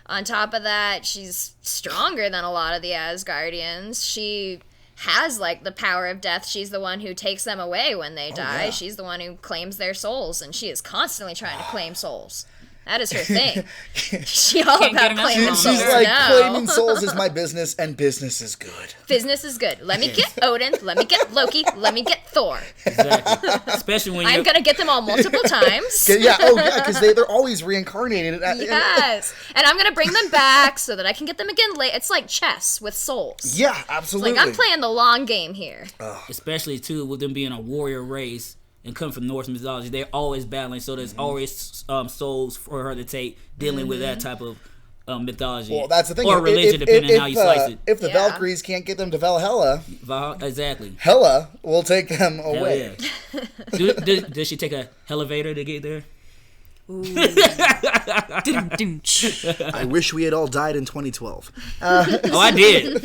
[SPEAKER 4] On top of that, she's stronger than a lot of the Asgardians. She has like the power of death. She's the one who takes them away when they die.
[SPEAKER 3] Yeah.
[SPEAKER 4] She's the one who claims their souls, and she is constantly trying to claim souls. That is her thing. She all
[SPEAKER 2] Can't
[SPEAKER 4] about
[SPEAKER 2] get enough
[SPEAKER 4] claiming
[SPEAKER 2] souls.
[SPEAKER 4] souls.
[SPEAKER 3] She's like,
[SPEAKER 4] No.
[SPEAKER 3] claiming souls is my business, and business is good.
[SPEAKER 4] Business is good. Let me get Odin. Let me get Loki. Let me get Thor.
[SPEAKER 1] Exactly. Especially when
[SPEAKER 4] I'm gonna get them all multiple times.
[SPEAKER 3] Because they're always reincarnated.
[SPEAKER 4] Yes, and I'm gonna bring them back so that I can get them again later. It's like chess with souls.
[SPEAKER 3] Yeah, absolutely.
[SPEAKER 4] Like I'm playing the long game here.
[SPEAKER 1] especially too with them being a warrior race and come from Norse mythology, they're always battling. So there's always souls for her to take dealing with that type of mythology.
[SPEAKER 3] Well, that's the thing.
[SPEAKER 1] Or religion, depending on how you slice it.
[SPEAKER 3] If the Valkyries can't get them to Valhalla,
[SPEAKER 1] Exactly.
[SPEAKER 3] Hela will take them
[SPEAKER 1] Hell
[SPEAKER 3] away.
[SPEAKER 1] yeah. Does she take a elevator to get there?
[SPEAKER 3] I wish we had all died in 2012.
[SPEAKER 1] Oh, I did.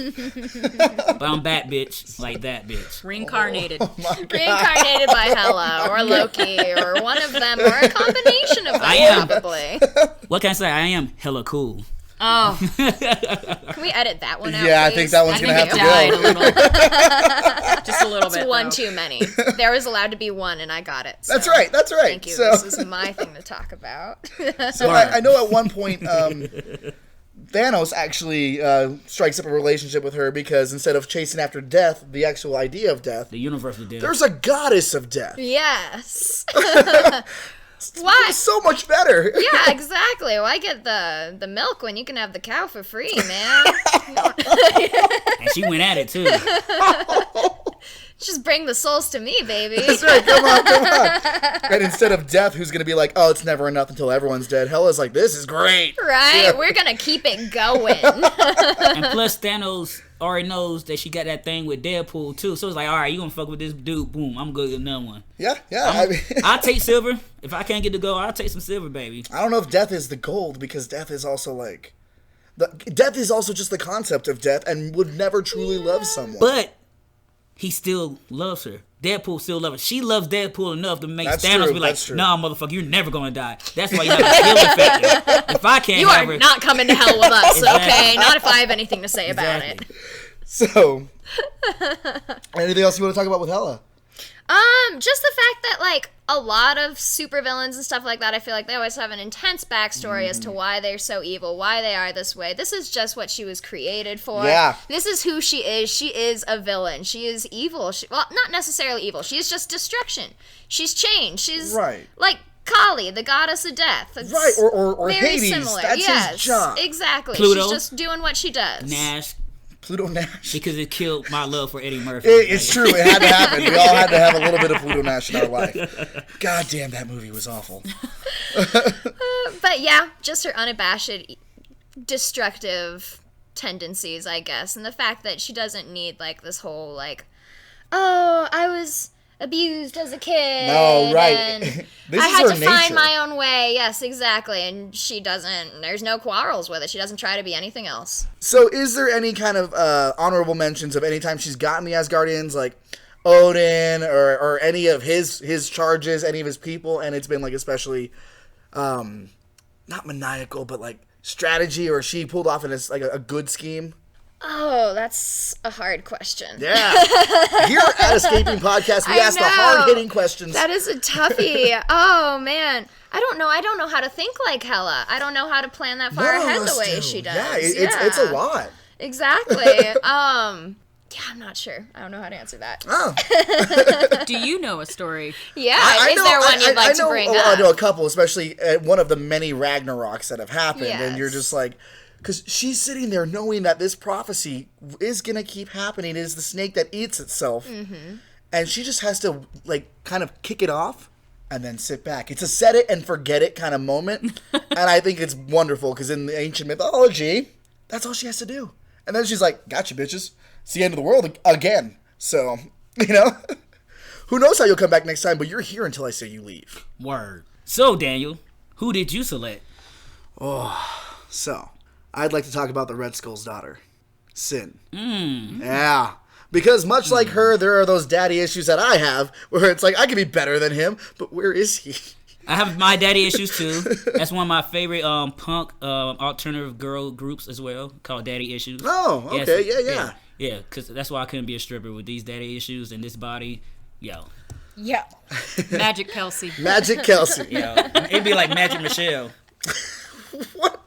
[SPEAKER 1] But I'm back, bitch. Like that, bitch.
[SPEAKER 2] Reincarnated.
[SPEAKER 4] Reincarnated by Hela or Loki or one of them or a combination of them.
[SPEAKER 1] I am.
[SPEAKER 4] Probably.
[SPEAKER 1] What can I say? I am hella cool.
[SPEAKER 2] Oh,
[SPEAKER 4] Can we edit that one out?
[SPEAKER 3] Yeah, I
[SPEAKER 4] please?
[SPEAKER 3] think that one's
[SPEAKER 2] I
[SPEAKER 3] gonna
[SPEAKER 2] think
[SPEAKER 3] have
[SPEAKER 2] it
[SPEAKER 3] to
[SPEAKER 2] died
[SPEAKER 3] go.
[SPEAKER 2] a little. Just a little
[SPEAKER 4] It's
[SPEAKER 2] bit.
[SPEAKER 4] one
[SPEAKER 2] though.
[SPEAKER 4] too many. There was allowed to be one, and I got it. So.
[SPEAKER 3] That's right. That's right.
[SPEAKER 4] Thank you.
[SPEAKER 3] So,
[SPEAKER 4] This is my thing to talk about.
[SPEAKER 3] so I know at one point Thanos actually strikes up a relationship with her because instead of chasing after death, the actual idea of death,
[SPEAKER 1] The universe is dead.
[SPEAKER 3] there's a goddess of death.
[SPEAKER 4] Yes. Why?
[SPEAKER 3] It's so much better.
[SPEAKER 4] Yeah, exactly. Why get the milk when you can have the cow for free, man?
[SPEAKER 1] And she went at it too.
[SPEAKER 4] Just bring the souls to me, baby.
[SPEAKER 3] That's right. Come on. And instead of death, who's going to be like, oh, it's never enough until everyone's dead, Hela's like, this is great.
[SPEAKER 4] Right?
[SPEAKER 3] Yeah.
[SPEAKER 4] We're gonna keep it going.
[SPEAKER 1] And plus Thanos already knows that she got that thing with Deadpool too. So it's like, all right, you gonna fuck with this dude? Boom, I'm gonna get another one.
[SPEAKER 3] Yeah. I mean,
[SPEAKER 1] I'll take silver. If I can't get the gold, I'll take some silver, baby.
[SPEAKER 3] I don't know if death is the gold because death is also like, death is also just the concept of death and would never truly love someone.
[SPEAKER 1] But he still loves her. Deadpool still loves her. She loves Deadpool enough to make
[SPEAKER 3] That's
[SPEAKER 1] Thanos
[SPEAKER 3] true,
[SPEAKER 1] be like,
[SPEAKER 3] that's true.
[SPEAKER 1] nah, motherfucker, you're never gonna die. That's why you have a killing factor. If I can't
[SPEAKER 4] You
[SPEAKER 1] have
[SPEAKER 4] are
[SPEAKER 1] her,
[SPEAKER 4] not coming to hell with us,
[SPEAKER 1] Exactly.
[SPEAKER 4] okay? Not if I have anything to say about
[SPEAKER 1] Exactly.
[SPEAKER 4] it.
[SPEAKER 3] So, anything else you want to talk about with Hela?
[SPEAKER 4] Just the fact that, like, a lot of supervillains and stuff like that, I feel like they always have an intense backstory as to why they're so evil, why they are this way. This is just what she was created for.
[SPEAKER 3] Yeah.
[SPEAKER 4] This is who she is. She is a villain. She is evil. Well, not necessarily evil. She is just destruction. She's change. She's, like, Kali, the goddess of death. It's
[SPEAKER 3] right, or
[SPEAKER 4] very
[SPEAKER 3] Hades.
[SPEAKER 4] Similar.
[SPEAKER 3] That's his job.
[SPEAKER 4] Exactly.
[SPEAKER 1] Pluto.
[SPEAKER 4] She's just doing what she does.
[SPEAKER 1] Nash.
[SPEAKER 3] Pluto Nash.
[SPEAKER 1] Because it killed my love for Eddie Murphy.
[SPEAKER 3] It's true. It had to happen. We all had to have a little bit of Pluto Nash in our life. God damn, that movie was awful.
[SPEAKER 4] But yeah, just her unabashed, destructive tendencies, I guess. And the fact that she doesn't need, like, this whole, like, oh, I was abused as a kid.
[SPEAKER 3] No, right.
[SPEAKER 4] And
[SPEAKER 3] This
[SPEAKER 4] I
[SPEAKER 3] is
[SPEAKER 4] had
[SPEAKER 3] her
[SPEAKER 4] to
[SPEAKER 3] nature.
[SPEAKER 4] find my own way. Yes, exactly. And she doesn't, there's no quarrels with it. She doesn't try to be anything else.
[SPEAKER 3] So is there any kind of honorable mentions of any time she's gotten the Asgardians, like Odin or any of his charges, any of his people, and it's been, like, especially, not maniacal, but, like, strategy, or she pulled off a good scheme?
[SPEAKER 4] Oh, that's a hard question.
[SPEAKER 3] Yeah. Here at Escaping Podcast, we ask the hard-hitting questions.
[SPEAKER 4] That is a toughie. Oh, man. I don't know how to think like Hela. I don't know how to plan that far ahead the way she does.
[SPEAKER 3] Yeah, it's a lot.
[SPEAKER 4] Exactly. Yeah, I'm not sure. I don't know how to answer that.
[SPEAKER 3] Oh.
[SPEAKER 2] Do you know a story?
[SPEAKER 4] Yeah, is there one you'd like to bring up?
[SPEAKER 3] I know a couple, especially one of the many Ragnaroks that have happened,
[SPEAKER 4] Yes.
[SPEAKER 3] and you're just like, because she's sitting there knowing that this prophecy is going to keep happening. It is the snake that eats itself. Mm-hmm. And she just has to, like, kind of kick it off and then sit back. It's a set it and forget it kind of moment. And I think it's wonderful because in the ancient mythology, that's all she has to do. And then she's like, gotcha, bitches. It's the end of the world again. So, you know, who knows how you'll come back next time, but you're here until I say you leave.
[SPEAKER 1] Word. So, Daniel, who did you select?
[SPEAKER 3] So, I'd like to talk about the Red Skull's daughter, Sin. Yeah. Because much like her, there are those daddy issues that I have, where it's like, I could be better than him, but where is he?
[SPEAKER 1] I have my daddy issues, too. That's one of my favorite punk alternative girl groups as well, called Daddy Issues.
[SPEAKER 3] Oh, okay, yeah.
[SPEAKER 1] Yeah, because that's why I couldn't be a stripper with these daddy issues and this body. Yo.
[SPEAKER 4] Yeah.
[SPEAKER 2] Magic Kelsey.
[SPEAKER 3] Magic Kelsey.
[SPEAKER 1] Yo. It'd be like Magic Michelle.
[SPEAKER 3] What?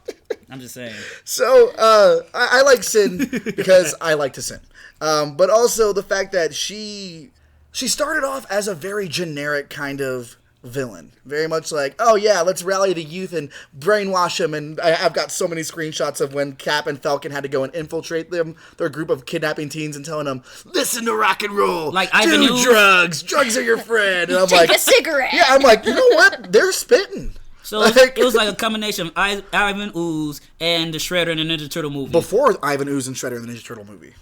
[SPEAKER 1] I'm just saying.
[SPEAKER 3] So, I like Sin because I like to sin. But also the fact that she started off as a very generic kind of villain. Very much like, oh yeah, let's rally the youth and brainwash them. And I've got so many screenshots of when Cap and Falcon had to go and infiltrate them, their group of kidnapping teens, and telling them, listen to rock and roll.
[SPEAKER 1] Like
[SPEAKER 3] do
[SPEAKER 1] Ivan Ooze.
[SPEAKER 3] drugs are your friend. And I'm
[SPEAKER 4] Take
[SPEAKER 3] like,
[SPEAKER 4] a cigarette.
[SPEAKER 3] yeah, I'm like, you know what? They're spitting.
[SPEAKER 1] So it was like a combination of Ivan Ooze and the Shredder in the Ninja Turtle movie.
[SPEAKER 3] Before Ivan Ooze and Shredder in the Ninja Turtle movie.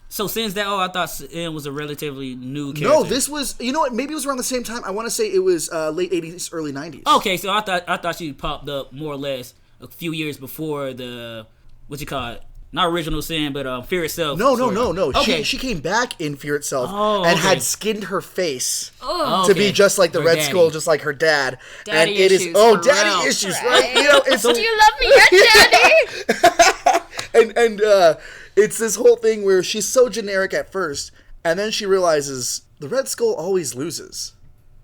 [SPEAKER 1] So since that, I thought Sin was a relatively new character.
[SPEAKER 3] No, this was, you know what, maybe it was around the same time. I want to say it was late 80s, early 90s.
[SPEAKER 1] Okay, so I thought she popped up more or less a few years before the, what you call it? Not Original Sin, but Fear Itself.
[SPEAKER 3] No.
[SPEAKER 1] Okay.
[SPEAKER 3] She came back in Fear Itself
[SPEAKER 1] and
[SPEAKER 3] and had skinned her face
[SPEAKER 1] Oh,
[SPEAKER 3] to be just like the
[SPEAKER 1] Her
[SPEAKER 3] Red
[SPEAKER 1] daddy.
[SPEAKER 3] Skull, just like her dad.
[SPEAKER 2] Daddy
[SPEAKER 3] and it is
[SPEAKER 2] issues
[SPEAKER 3] daddy
[SPEAKER 2] for real.
[SPEAKER 3] issues,
[SPEAKER 4] Right.
[SPEAKER 3] right? You know, it's
[SPEAKER 4] Do you love me yet, Daddy?
[SPEAKER 3] and it's this whole thing where she's so generic at first, and then she realizes the Red Skull always loses.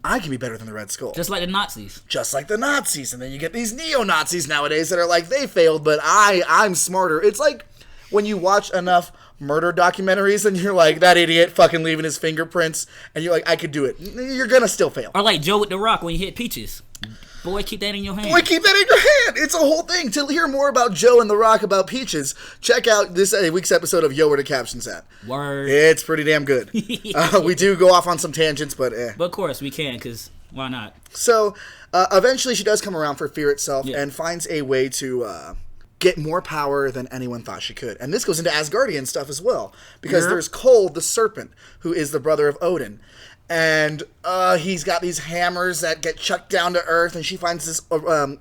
[SPEAKER 3] I can be better than the Red Skull.
[SPEAKER 1] Just like the Nazis.
[SPEAKER 3] Just like the Nazis. And then you get these neo-Nazis nowadays that are like, they failed, but I'm smarter. It's like when you watch enough murder documentaries and you're like, that idiot fucking leaving his fingerprints, and you're like, I could do it. You're gonna still fail.
[SPEAKER 1] Or like Joe with the Rock when you hit Peaches. Boy, keep that in your hand.
[SPEAKER 3] Boy, keep that in your hand. It's a whole thing. To hear more about Joe and The Rock about Peaches, check out this week's episode of Yo, Where the Captions At.
[SPEAKER 1] Word.
[SPEAKER 3] It's pretty damn good. We do go off on some tangents, but
[SPEAKER 1] But of course we can, because why not?
[SPEAKER 3] So, eventually she does come around for Fear Itself and finds a way to get more power than anyone thought she could. And this goes into Asgardian stuff as well. Because there's Cole, the serpent, who is the brother of Odin. And he's got these hammers that get chucked down to earth. And she finds this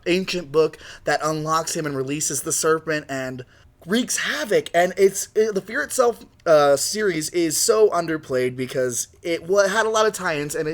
[SPEAKER 3] ancient book that unlocks him and releases the serpent and wreaks havoc. And the Fear Itself series is so underplayed because it had a lot of tie-ins. And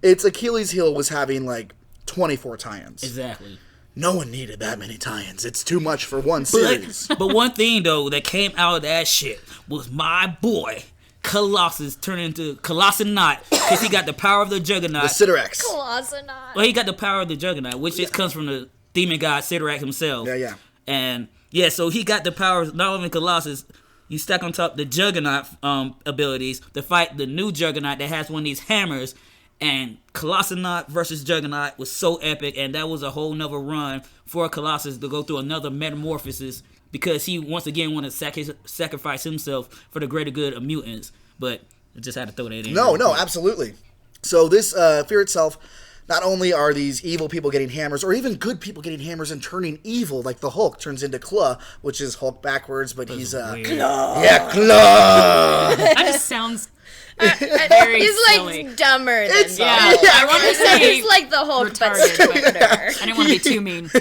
[SPEAKER 3] its Achilles heel was having like 24 tie-ins.
[SPEAKER 1] Exactly.
[SPEAKER 3] No one needed that many tie-ins. It's too much for one series.
[SPEAKER 1] But one thing, though, that came out of that shit was my boy, Colossus turned into Colossonaut because he got the power of the Juggernaut.
[SPEAKER 3] The Sidorex.
[SPEAKER 4] Colossonaut.
[SPEAKER 1] Well, he got the power of the Juggernaut, which just comes from the demon god Sidorak himself.
[SPEAKER 3] Yeah.
[SPEAKER 1] And so he got the power of not only Colossus, you stack on top the Juggernaut abilities to fight the new Juggernaut that has one of these hammers. And Colossonaut versus Juggernaut was so epic, and that was a whole nother run for Colossus to go through another metamorphosis because he once again wanted to sacrifice himself for the greater good of mutants. But I just had to throw that in.
[SPEAKER 3] No, absolutely. So this Fear itself, not only are these evil people getting hammers, or even good people getting hammers and turning evil, like the Hulk turns into Claw, which is Hulk backwards, but he's
[SPEAKER 1] Claw.
[SPEAKER 3] Yeah, Claw.
[SPEAKER 2] That just sounds very
[SPEAKER 4] He's
[SPEAKER 2] silly.
[SPEAKER 4] like dumber than
[SPEAKER 2] I want to say
[SPEAKER 4] he's like the Hulk, but
[SPEAKER 2] retarded,
[SPEAKER 4] stupider.
[SPEAKER 2] I didn't want to be too mean.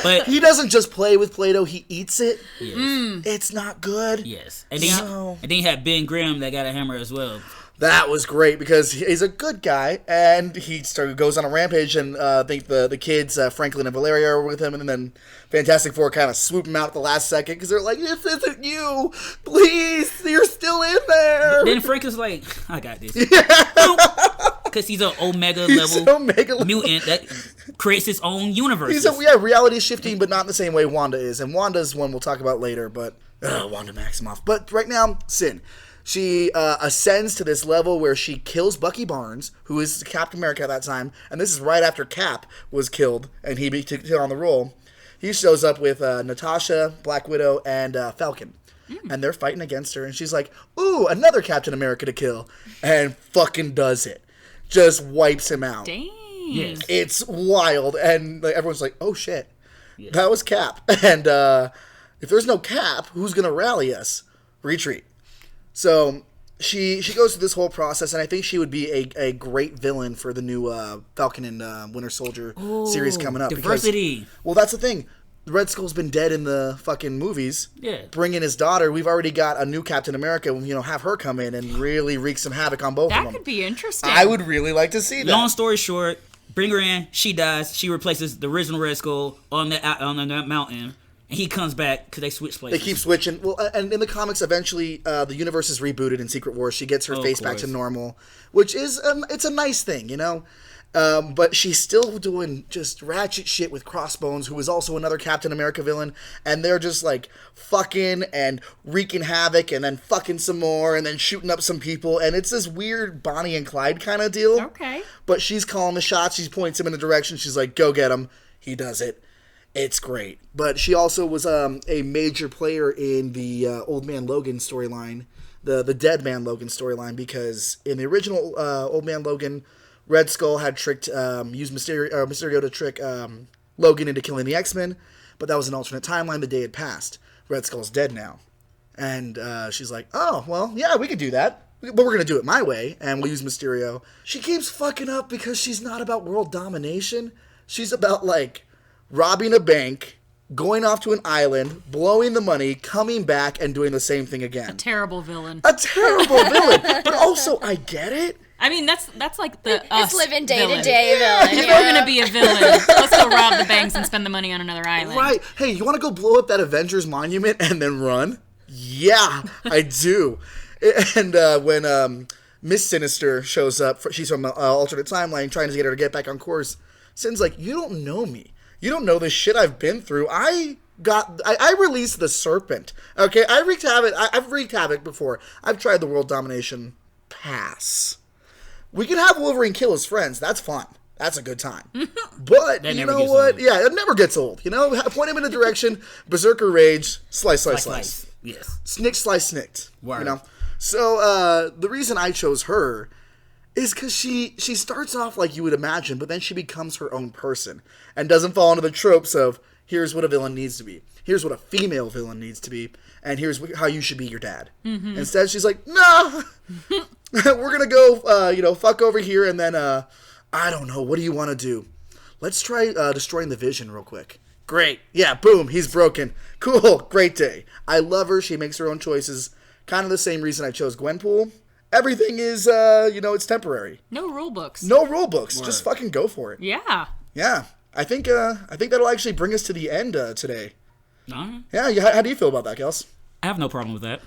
[SPEAKER 1] But
[SPEAKER 3] He doesn't just play with Play-Doh, he eats it.
[SPEAKER 1] yes.
[SPEAKER 3] It's not good.
[SPEAKER 1] Yes. And then you had Ben Grimm that got a hammer as well.
[SPEAKER 3] That was great because he's a good guy, and he goes on a rampage, and I think the kids, Franklin and Valeria, are with him, and then Fantastic Four kind of swoop him out at the last second because they're like, "This isn't you, please, you're still in there."
[SPEAKER 1] Then Franklin's like, I got this. Because he's an Omega level mutant that creates his own universe.
[SPEAKER 3] He's reality shifting, but not in the same way Wanda is, and Wanda's one we'll talk about later. But Wanda Maximoff. But right now, Sin. She ascends to this level where she kills Bucky Barnes, who is Captain America at that time, and this is right after Cap was killed, and he took on the role. He shows up with Natasha, Black Widow, and Falcon, and they're fighting against her, and she's like, "Ooh, another Captain America to kill," and fucking does it. Just wipes him out.
[SPEAKER 2] Dang.
[SPEAKER 1] Yes.
[SPEAKER 3] It's wild, and everyone's like, "Oh shit,
[SPEAKER 1] Yes.
[SPEAKER 3] that was Cap." And if there's no Cap, who's gonna rally us? Retreat. So she goes through this whole process, and I think she would be a great villain for the new Falcon and Winter Soldier series coming up.
[SPEAKER 1] Diversity.
[SPEAKER 3] Because, well, that's the thing. Red Skull's been dead in the fucking movies.
[SPEAKER 1] Yeah.
[SPEAKER 3] Bring in his daughter. We've already got a new Captain America. Have her come in and really wreak some havoc on both of
[SPEAKER 2] That
[SPEAKER 3] them.
[SPEAKER 2] could be interesting.
[SPEAKER 3] I would really like to see that.
[SPEAKER 1] Long story short, bring her in. She dies. She replaces the original Red Skull on that mountain. And he comes back because they switch places.
[SPEAKER 3] They keep switching. Well, and in the comics, eventually, the universe is rebooted in Secret Wars. She gets her face back to normal, which is it's a nice thing, But she's still doing just ratchet shit with Crossbones, who is also another Captain America villain, and they're just like fucking and wreaking havoc, and then fucking some more, and then shooting up some people, and it's this weird Bonnie and Clyde kind of deal.
[SPEAKER 2] Okay.
[SPEAKER 3] But she's calling the shots. She points him in a direction. She's like, "Go get him." He does it. It's great. But she also was a major player in the Old Man Logan storyline, the Dead Man Logan storyline, because in the original Old Man Logan, Red Skull had used Mysterio to trick Logan into killing the X-Men, but that was an alternate timeline. The day had passed. Red Skull's dead now. And she's like, "Oh, well, yeah, we could do that. But we're going to do it my way, and we'll use Mysterio." She keeps fucking up because she's not about world domination. She's about, robbing a bank, going off to an island, blowing the money, coming back, and doing the same thing again.
[SPEAKER 2] Terrible villain.
[SPEAKER 3] A terrible villain. But also, I get it.
[SPEAKER 2] I mean, that's like the
[SPEAKER 4] It's living day
[SPEAKER 2] villain.
[SPEAKER 4] to day villain.
[SPEAKER 2] If we're gonna be a villain, let's go rob the banks and spend the money on another island.
[SPEAKER 3] Right. Hey, you want to go blow up that Avengers monument and then run? Yeah, I do. And when Miss Sinister shows up, she's from an alternate timeline, trying to get her to get back on course. Sin's like, "You don't know me. You don't know the shit I've been through. I released the serpent. Okay, I've wreaked havoc before. I've tried the world domination. Pass. We can have Wolverine kill his friends. That's fun. That's a good time. But you know what? Yeah, it never gets old. Point him in a direction. Berserker rage. Slice.
[SPEAKER 1] Yes.
[SPEAKER 3] Snick, slice, snicked.
[SPEAKER 1] Word.
[SPEAKER 3] So the reason I chose her is because she starts off like you would imagine, but then she becomes her own person and doesn't fall into the tropes of here's what a villain needs to be, here's what a female villain needs to be, and here's how you should be your dad. Mm-hmm. Instead, she's like, "No, we're gonna go, fuck over here, and then I don't know, what do you want to do? Let's try destroying the Vision real quick." Great, yeah, boom, he's broken. Cool, great day. I love her. She makes her own choices. Kind of the same reason I chose Gwenpool. Everything is, it's temporary.
[SPEAKER 2] No rule books.
[SPEAKER 3] No rule books.
[SPEAKER 1] Word.
[SPEAKER 3] Just fucking go for it.
[SPEAKER 2] Yeah.
[SPEAKER 3] Yeah. I think that'll actually bring us to the end today.
[SPEAKER 1] Uh-huh.
[SPEAKER 3] Yeah. How do you feel about that, Kels?
[SPEAKER 1] I have no problem with that.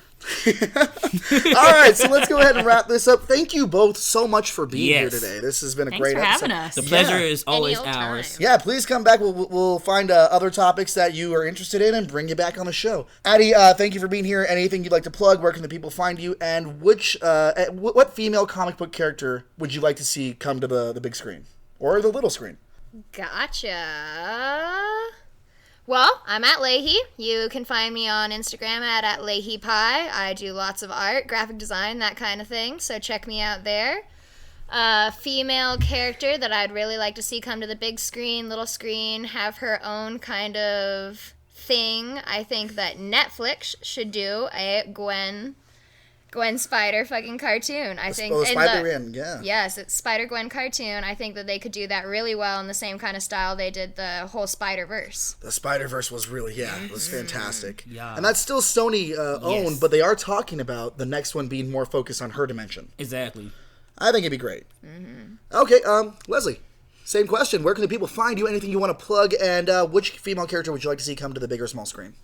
[SPEAKER 3] All right, so let's go ahead and wrap this up. Thank you both so much for being here today. This has been a great episode.
[SPEAKER 2] Thanks for having us.
[SPEAKER 1] The pleasure is always ours.
[SPEAKER 3] Yeah, please come back. We'll find other topics that you are interested in and bring you back on the show. Addie, thank you for being here. Anything you'd like to plug? Where can the people find you? And what female comic book character would you like to see come to the big screen or the little screen?
[SPEAKER 4] Gotcha. Well, I'm at Leahy. You can find me on Instagram at LeahyPie. I do lots of art, graphic design, that kind of thing, so check me out there. Female character that I'd really like to see come to the big screen, little screen, have her own kind of thing. I think that Netflix should do a Gwen Spider fucking cartoon. I think
[SPEAKER 3] Spider-Gwen, yeah.
[SPEAKER 4] Yes, it's Spider-Gwen cartoon. I think that they could do that really well in the same kind of style they did the whole Spider-Verse.
[SPEAKER 3] The Spider-Verse was really, it was fantastic.
[SPEAKER 1] Yeah.
[SPEAKER 3] And that's still Sony owned, but they are talking about the next one being more focused on her dimension.
[SPEAKER 1] Exactly.
[SPEAKER 3] I think it'd be great. Okay, Leslie, same question. Where can the people find you? Anything you want to plug? And which female character would you like to see come to the big or small screen?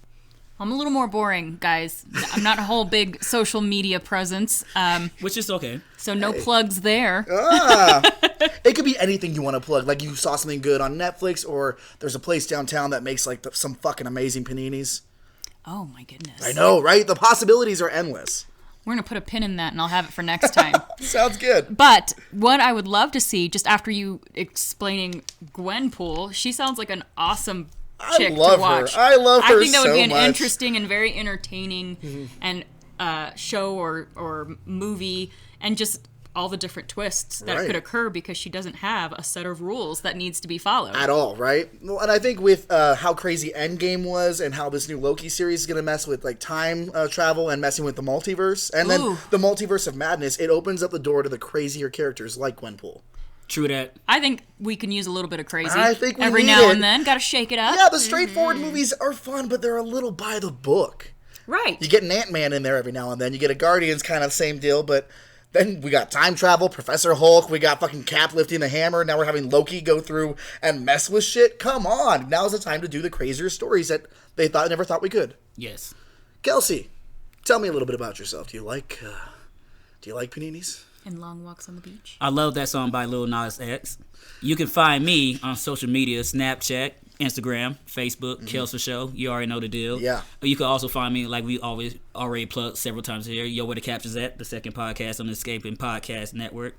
[SPEAKER 2] I'm a little more boring, guys. I'm not a whole big social media presence.
[SPEAKER 1] Which is okay.
[SPEAKER 2] So no plugs there.
[SPEAKER 3] It could be anything you want to plug. Like you saw something good on Netflix, or there's a place downtown that makes like some fucking amazing paninis.
[SPEAKER 2] Oh my goodness.
[SPEAKER 3] I know, right? The possibilities are endless.
[SPEAKER 2] We're going to put a pin in that and I'll have it for next time.
[SPEAKER 3] Sounds good.
[SPEAKER 2] But what I would love to see, just after you explaining Gwenpool, she sounds like an awesome chick to watch.
[SPEAKER 3] I love her so much.
[SPEAKER 2] I think that would be an interesting and very entertaining and show or movie, and just all the different twists that could occur because she doesn't have a set of rules that needs to be followed.
[SPEAKER 3] At all, right? Well, and I think with how crazy Endgame was and how this new Loki series is going to mess with like time travel and messing with the multiverse, and then the multiverse of madness, it opens up the door to the crazier characters like Gwenpool.
[SPEAKER 1] True that.
[SPEAKER 2] I think we can use a little bit of crazy.
[SPEAKER 3] I think we
[SPEAKER 2] every
[SPEAKER 3] need
[SPEAKER 2] now
[SPEAKER 3] it.
[SPEAKER 2] and then. Got to shake it up.
[SPEAKER 3] Yeah, the straightforward movies are fun, but they're a little by the book.
[SPEAKER 2] Right.
[SPEAKER 3] You get an Ant-Man in there every now and then. You get a Guardians kind of same deal, but then we got time travel, Professor Hulk, we got fucking Cap lifting the hammer, now we're having Loki go through and mess with shit. Come on. Now's the time to do the crazier stories that they never thought we could.
[SPEAKER 1] Yes.
[SPEAKER 3] Kelsey, tell me a little bit about yourself. Do you like paninis?
[SPEAKER 2] And long walks on the beach.
[SPEAKER 1] I love that song by Lil Nas X. You can find me on social media, Snapchat, Instagram, Facebook, Kelsey Show. You already know the deal.
[SPEAKER 3] Yeah.
[SPEAKER 1] You can also find me, like we already plugged several times here, Yo Where the Captures At, the second podcast on the Escaping Podcast Network.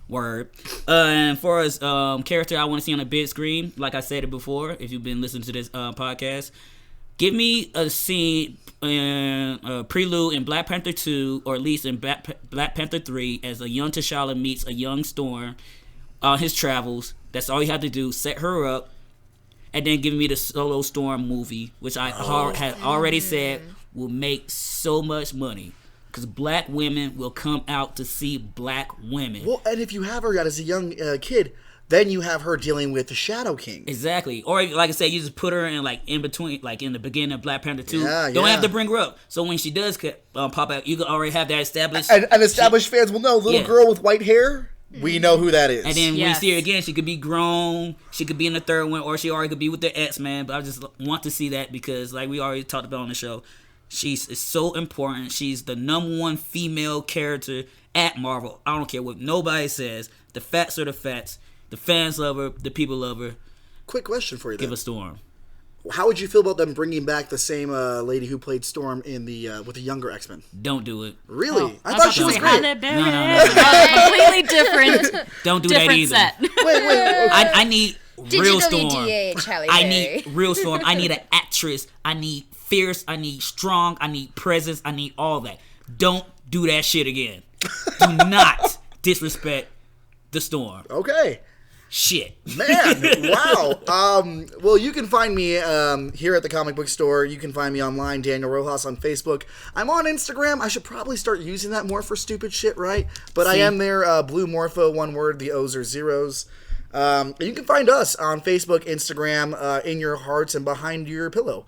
[SPEAKER 1] Word. And for us, character I want to see on a big screen, like I said it before, if you've been listening to this podcast, give me a scene prelude in Black Panther 2, or at least in Black Panther 3, as a young T'Challa meets a young Storm on his travels. That's all you have to do. Set her up, and then give me the solo Storm movie, which I had already said will make so much money. Because black women will come out to see black women.
[SPEAKER 3] Well, and if you have her as a young kid, then you have her dealing with the Shadow King.
[SPEAKER 1] Exactly. Or like I said, you just put her in like in between, like in the beginning of Black Panther 2.
[SPEAKER 3] Don't
[SPEAKER 1] have to bring her up. So when she does pop out, you can already have that established.
[SPEAKER 3] And established fans will know, little girl with white hair, we know who that is.
[SPEAKER 1] And then when you see her again, she could be grown, she could be in the third one, or she already could be with the X-Men. But I just want to see that because, like we already talked about on the show, she's so important. She's the number one female character at Marvel. I don't care what nobody says. The facts are the facts. The fans love her. The people love her.
[SPEAKER 3] Quick question for you then.
[SPEAKER 1] Give a Storm.
[SPEAKER 3] How would you feel about them bringing back the same lady who played Storm in the with the younger X-Men?
[SPEAKER 1] Don't do it.
[SPEAKER 3] Really?
[SPEAKER 2] Oh,
[SPEAKER 3] I thought she was great.
[SPEAKER 2] No. Completely different.
[SPEAKER 1] Don't do
[SPEAKER 2] different
[SPEAKER 1] that either.
[SPEAKER 2] Set.
[SPEAKER 3] Wait.
[SPEAKER 1] I need real Storm.
[SPEAKER 4] DH, Halle
[SPEAKER 1] I
[SPEAKER 4] Berry.
[SPEAKER 1] need real Storm. I need an actress. I need fierce. I need strong. I need presence. I need all that. Don't do that shit again. Do not disrespect the Storm.
[SPEAKER 3] Okay.
[SPEAKER 1] Shit.
[SPEAKER 3] Man, wow. Well, you can find me here at the comic book store. You can find me online, Daniel Rojas on Facebook. I'm on Instagram. I should probably start using that more for stupid shit, right? But I am there, Blue Morpho, one word, the O's are zeros. You can find us on Facebook, Instagram, in your hearts and behind your pillow.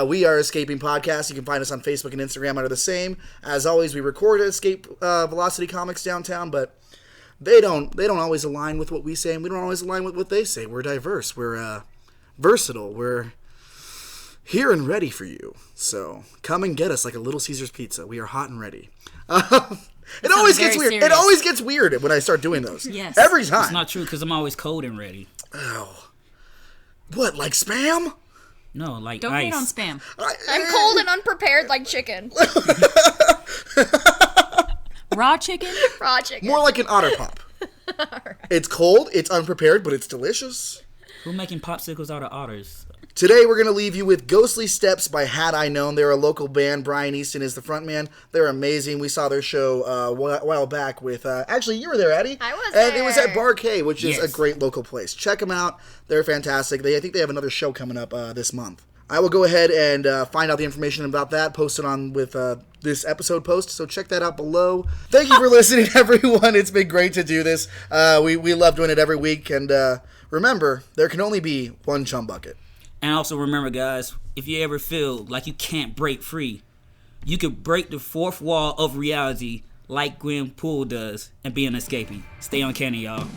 [SPEAKER 3] We are Escaping Podcast. You can find us on Facebook and Instagram under the same. As always, we record at Escape Velocity Comics downtown, but they don't always align with what we say, and we don't always align with what they say. We're diverse. We're versatile. We're here and ready for you. So come and get us like a Little Caesar's pizza. We are hot and ready. It always gets weird.
[SPEAKER 2] Serious.
[SPEAKER 3] It always gets weird when I start doing those.
[SPEAKER 2] Yes.
[SPEAKER 3] Every time.
[SPEAKER 1] It's not true because I'm always cold and ready.
[SPEAKER 3] Oh. What, like Spam?
[SPEAKER 1] No, like
[SPEAKER 2] Don't
[SPEAKER 1] ice.
[SPEAKER 2] hate on Spam.
[SPEAKER 4] I'm cold and unprepared like chicken.
[SPEAKER 2] Raw chicken?
[SPEAKER 4] Raw chicken.
[SPEAKER 3] More like an Otter Pop. Right. It's cold, it's unprepared, but it's delicious.
[SPEAKER 1] Who making popsicles out of otters?
[SPEAKER 3] Today we're going to leave you with Ghostly Steps by Had I Known. They're a local band. Brian Easton is the frontman. They're amazing. We saw their show a while back with... actually, you were there, Atty.
[SPEAKER 4] I was
[SPEAKER 3] And
[SPEAKER 4] there.
[SPEAKER 3] it was at Bar K, which is
[SPEAKER 1] Yes.
[SPEAKER 3] a great local place. Check them out. They're fantastic. I think they have another show coming up this month. I will go ahead and find out the information about that, post it on with this episode post, so check that out below. Thank you for listening, everyone. It's been great to do this. We love doing it every week, and remember, there can only be one chum bucket.
[SPEAKER 1] And also remember, guys, if you ever feel like you can't break free, you could break the fourth wall of reality like Gwen Poole does and be an escapee. Stay uncanny, y'all.